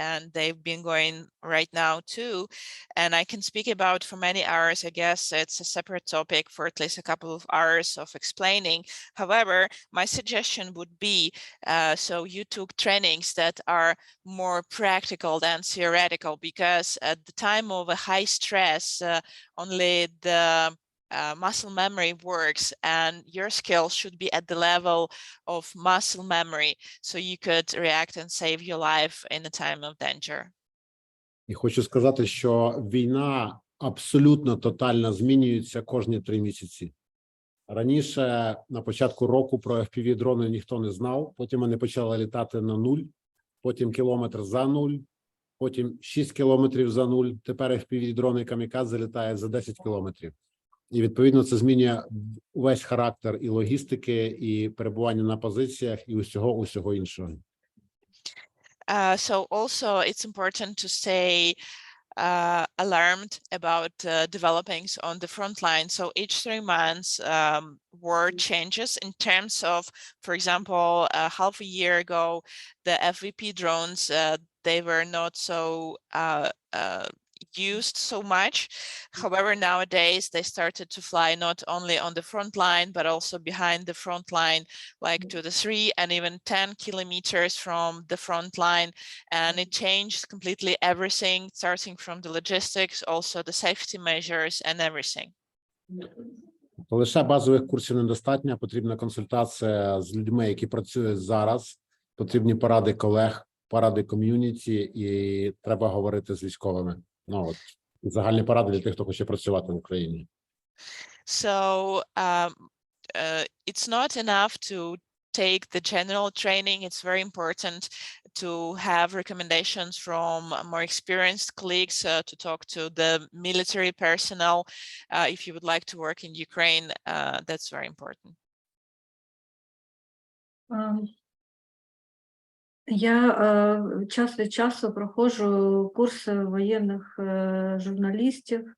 and they've been going right now too. And I can speak about for many hours. I guess it's a separate topic for at least a couple of hours of explaining. However, my suggestion would be, so you took trainings that are more practical than theoretical, because at the time of a high stress, only the muscle memory works, and your skills should be at the level of muscle memory, so you could react and save your life in a time of danger. І хочу сказати, що війна абсолютно тотально змінюється кожні 3 місяці. Раніше, на початку року, про FPV-дрони ніхто не знав, потім вони почали літати на 0, потім кілометр за 0, потім 6 кілометрів за 0, тепер FPV-дрони камікадзе літають за 10 кілометрів. І, відповідно, це змінює увесь характер і логістики, і перебування на позиціях, і усього іншого. So also it's important to stay alarmed about developings on the front line. So each 3 months, war changes in terms of, for example, half a year ago, the FVP drones, they were not so used so much. However, nowadays they started to fly not only on the front line, but also behind the front line, like to the 3 and even 10 kilometers from the front line. And it changed completely everything, starting from the logistics, also the safety measures and everything. То лише базових курсів недостатньо, потрібна консультація з людьми, які працюють зараз, потрібні поради колег, поради ком'юніті, і треба говорити з військовими. Ну, от, загальні поради для тих, хто хоче працювати в Україні. So it's not enough to take the general training. It's very important to have recommendations from more experienced colleagues to talk to the military personnel. If you would like to work in Ukraine, that's very important. Я час від часу проходжу курси воєнних журналістів.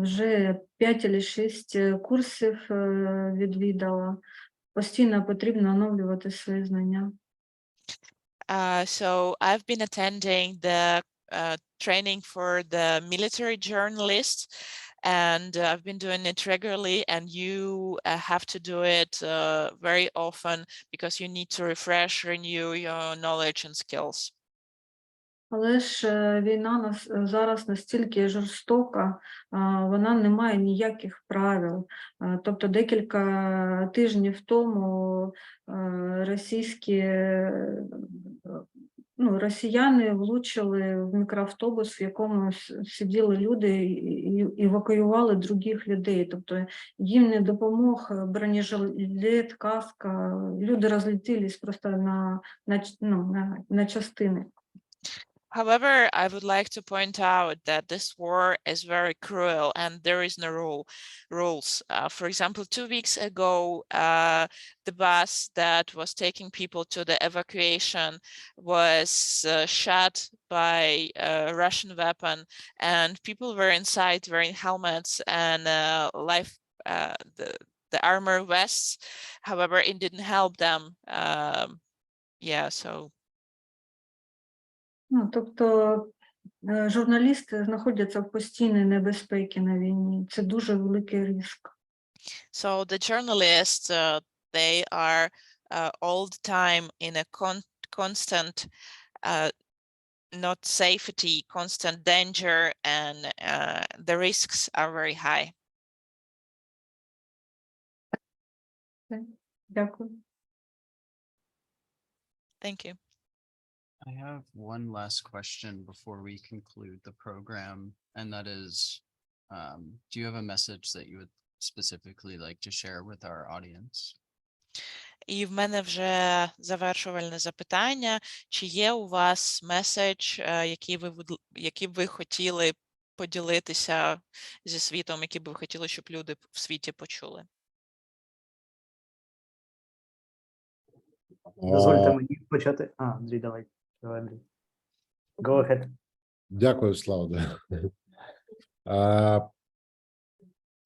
Вже 5 або 6 курсів відвідала. Постійно потрібно оновлювати свої знання. So I've been attending the training for the military journalists, and I've been doing it regularly, and you have to do it very often because you need to refresh, renew your knowledge and skills. Але ж війна зараз настільки жорстока, вона не має ніяких правил. Тобто декілька тижнів тому росіяни влучили в мікроавтобус, в якому сиділи люди і евакуювали других людей. Тобто їм не допомог бронежилет, каска. Люди розлетілись просто на частини. However, I would like to point out that this war is very cruel and there is no rules. For example, 2 weeks ago, the bus that was taking people to the evacuation was shot by a Russian weapon, and people were inside wearing helmets and the armor vests. However, it didn't help them. So. Тобто журналісти знаходяться в постійній небезпеці на війні. Це дуже великий ризик. So the journalists, they are all the time in a constant not safety, constant danger, and the risks are very high. Дякую. Thank you. I have one last question before we conclude the program, and that is, do you have a message that you would specifically like to share with our audience? І в мене вже завершувальне запитання. Чи є у вас меседж, який б ви хотіли поділитися зі світом, який б ви хотіли, щоб люди в світі почули? Дозвольте мені почати. Андрій, давай. Андрій. Go ahead. Дякую, Слава.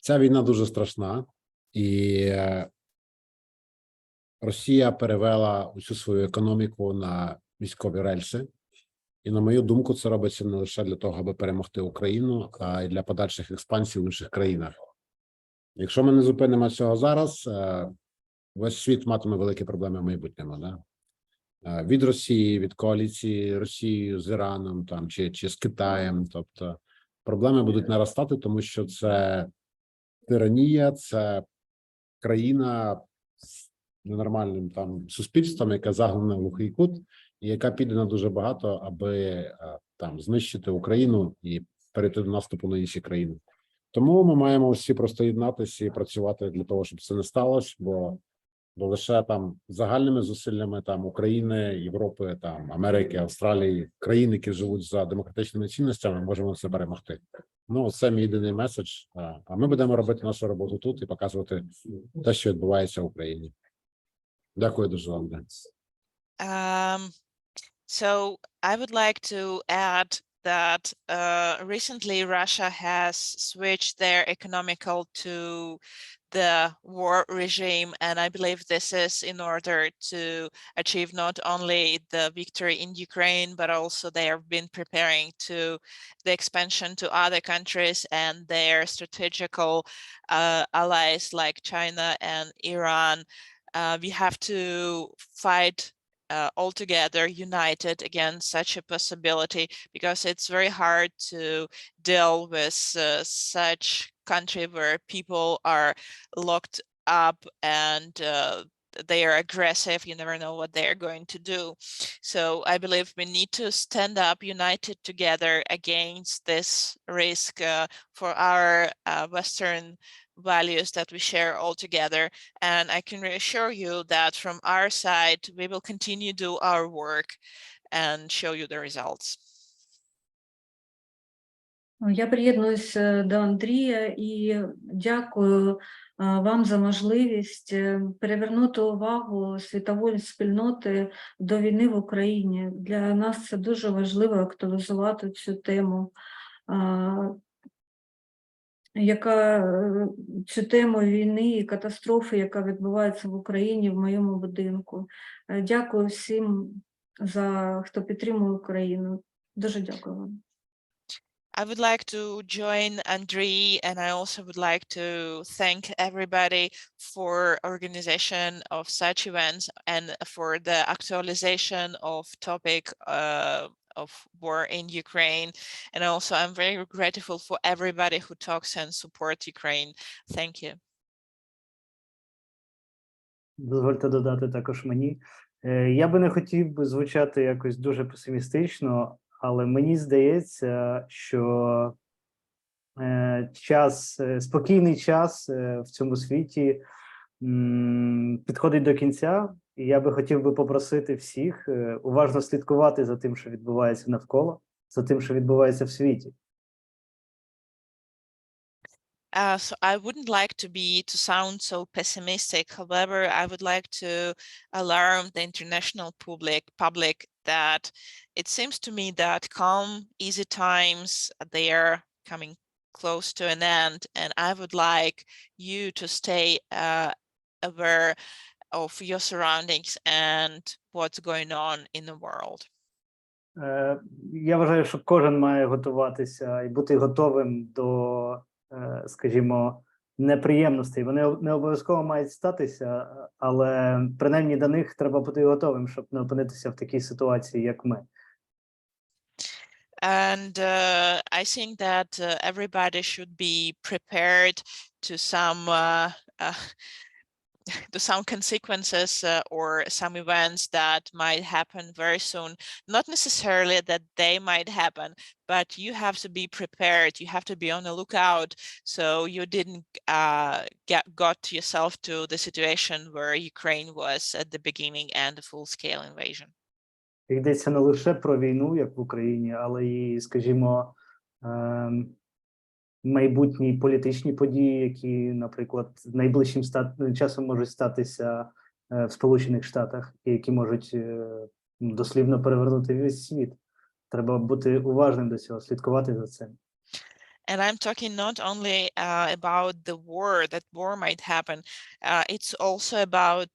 Ця війна дуже страшна, і Росія перевела усю свою економіку на військові рельси. І, на мою думку, це робиться не лише для того, аби перемогти Україну, а й для подальших експансій в інших країнах. Якщо ми не зупинимо цього зараз, весь світ матиме великі проблеми в майбутньому. Да? Від Росії, від коаліції Росією з Іраном там, чи з Китаєм. Тобто проблеми будуть наростати, тому що це тиранія, це країна з ненормальним там суспільством, яка загнана в глухий кут, і яка піде на дуже багато, аби там знищити Україну і перейти до наступу на інші країни. Тому ми маємо всі просто єднатися і працювати для того, щоб це не сталося, бо лише там загальними зусиллями там України, Європи, там Америки, Австралії, країн, які живуть за демократичними цінностями, можемо це перемогти. Ну, це мій єдиний меседж. А ми будемо робити нашу роботу тут і показувати те, що відбувається в Україні. Дякую дуже вам. So I would like to add that recently Russia has switched their economical to the war regime, and I believe this is in order to achieve not only the victory in Ukraine, but also they have been preparing to the expansion to other countries and their strategical allies like China and Iran. We have to fight all together, united against such a possibility, because it's very hard to deal with such country where people are locked up and they are aggressive. You never know what they are going to do. So I believe we need to stand up united together against this risk for our Western values that we share all together. And I can reassure you that from our side, we will continue to do our work and show you the results. Я приєднуюсь до Андрія і дякую вам за можливість привернути увагу світової спільноти до війни в Україні. Для нас це дуже важливо актуалізувати цю тему, цю тему війни і катастрофи, яка відбувається в Україні, в моєму будинку. Дякую всім, хто підтримує Україну. Дуже дякую вам. I would like to join Andrii, and I also would like to thank everybody for organization of such events and for the actualization of topic of war in Ukraine. And also I'm very grateful for everybody who talks and support Ukraine. Thank you. Дозвольте додати також мені. Я би не хотів би звучати якось дуже песимістично, але мені здається, що спокійний час в цьому світі підходить до кінця, і я би хотів би попросити всіх уважно слідкувати за тим, що відбувається навколо, за тим, що відбувається в світі. So I wouldn't like to sound so pessimistic. However, I would like to alarm the international public that it seems to me that calm, easy times, they are coming close to an end. And I would like you to stay aware of your surroundings and what's going on in the world. Я вважаю, що кожен має готуватися і бути готовим до, скажімо, неприємностей. Вони не обов'язково мають статися, але принаймні до них треба бути готовим, щоб не опинитися в такій ситуації, як ми. And I think that everybody should be prepared to some consequences or some events that might happen very soon. Not necessarily that they might happen, but you have to be prepared. You have to be on the lookout so you didn't got yourself to the situation where Ukraine was at the beginning and the full-scale invasion. Йдеться не лише про війну, як в Україні, але і, скажімо, майбутні політичні події, які, наприклад, найближчим часом можуть статися в Сполучених Штатах, і які можуть дослівно перевернути весь світ. Треба бути уважним до цього, слідкувати за цим. And I'm talking not only about the war, that war might happen. It's also about,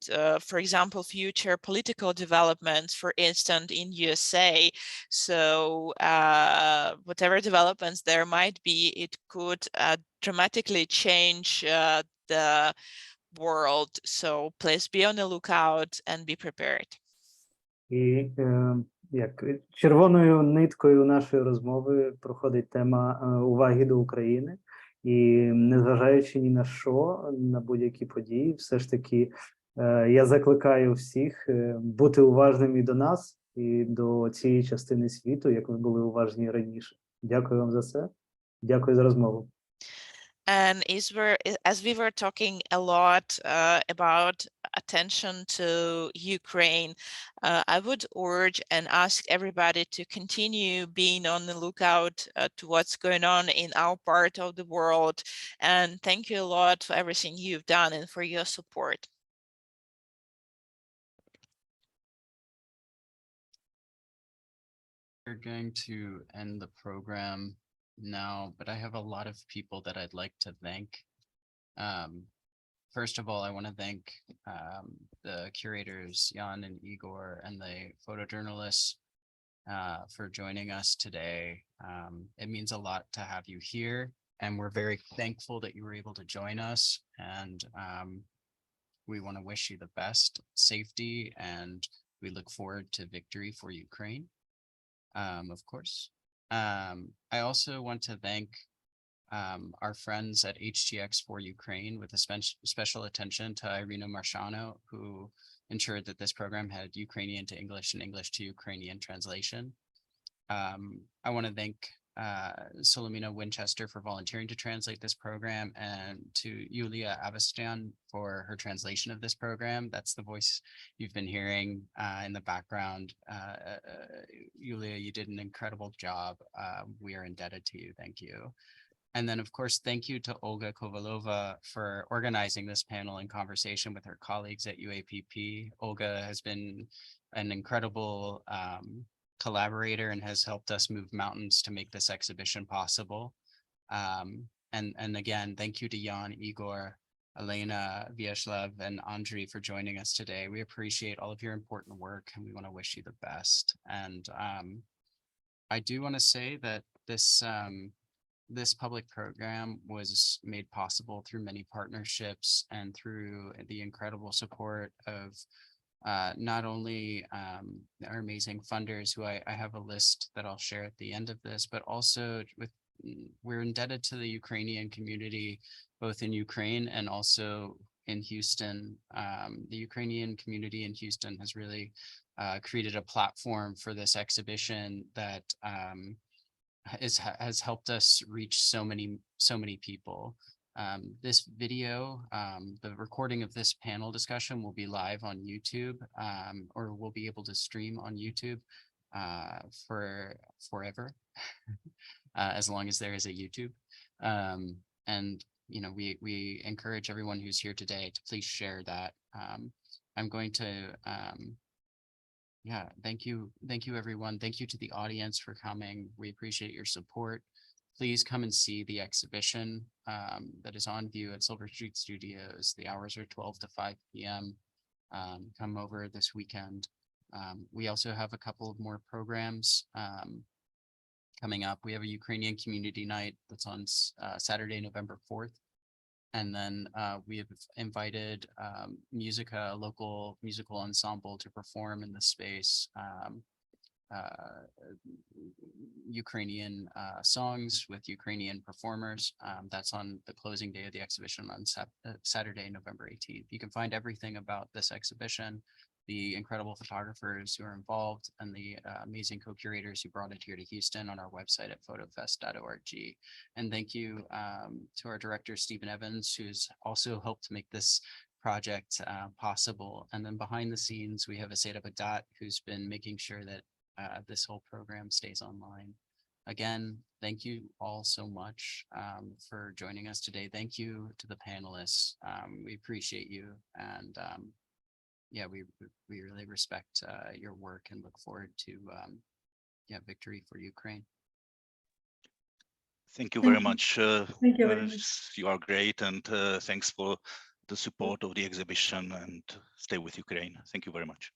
for example, future political developments, for instance, in USA. So whatever developments there might be, it could dramatically change the world. So please be on the lookout and be prepared. І як червоною ниткою нашої розмови проходить тема уваги до України. І незважаючи ні на що, на будь-які події, все ж таки я закликаю всіх бути уважними до нас і до цієї частини світу, як ви були уважні раніше. Дякую вам за це. Дякую за розмову. And as we were talking a lot about attention to Ukraine, I would urge and ask everybody to continue being on the lookout to what's going on in our part of the world. And thank you a lot for everything you've done and for your support. We're going to end the program now, but I have a lot of people that I'd like to thank. First of all, I want to thank the curators, Jan and Igor, and the photojournalists for joining us today. It means a lot to have you here, and we're very thankful that you were able to join us. And we want to wish you the best safety, and we look forward to victory for Ukraine, of course. I also want to thank our friends at HTX for Ukraine, with a special attention to Irina Marshano, who ensured that this program had Ukrainian to English and English to Ukrainian translation. I want to thank Solomina Winchester for volunteering to translate this program, and to Luliia Avetisian for her translation of this program. That's the voice you've been hearing in the background. Luliia, you did an incredible job. We are indebted to you. Thank you. And then, of course, thank you to Olga Kovalova for organizing this panel in conversation with her colleagues at UAPP. Olga has been an incredible collaborator and has helped us move mountains to make this exhibition possible. And again, thank you to Jan, Igor, Alena, Viacheslav, and Andrii for joining us today. We appreciate all of your important work, and we want to wish you the best. And I do want to say that this public program was made possible through many partnerships and through the incredible support of not only our amazing funders, who I have a list that I'll share at the end of this, but also we're indebted to the Ukrainian community, both in Ukraine and also in Houston. The Ukrainian community in Houston has really created a platform for this exhibition that has helped us reach so many people. This video, the recording of this panel discussion, will be live on YouTube, or will be able to stream on YouTube for forever, as long as there is a YouTube. And we encourage everyone who's here today to please share that. I'm going to thank you everyone. Thank you to the audience for coming. We appreciate your support. Please come and see the exhibition that is on view at Silver Street Studios. The hours are 12 to 5 p.m. Come over this weekend. We also have a couple of more programs coming up. We have a Ukrainian Community Night that's on Saturday, November 4th. And then we have invited Musica, a local musical ensemble, to perform in the space. Ukrainian songs with Ukrainian performers. That's on the closing day of the exhibition on Saturday, November 18th. You can find everything about this exhibition, the incredible photographers who are involved, and the amazing co-curators who brought it here to Houston on our website at FotoFest.org. And thank you to our director, Stephen Evans, who's also helped to make this project possible. And then behind the scenes, we have Aseda Badat, who's been making sure that this whole program stays online. Again, thank you all so much for joining us today. Thank you to the panelists. We appreciate you, and we really respect your work and look forward to victory for Ukraine. Thank you very much. Thank you very much. You are great, and thanks for the support of the exhibition, and stay with Ukraine. Thank you very much.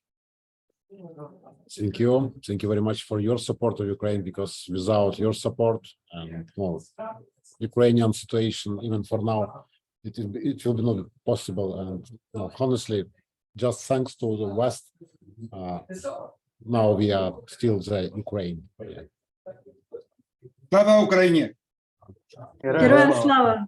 Thank you. Thank you very much for your support of Ukraine, because without your support and Ukrainian situation, even for now, it will be not possible. And honestly, just thanks to the West, now we are still the Ukraine. Слава Україні! Героям слава!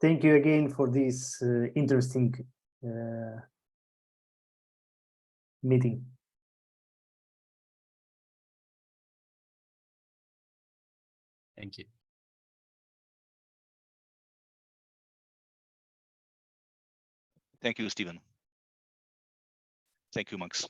Thank you again for this interesting meeting. Thank you. Thank you, Stephen. Thank you, Max.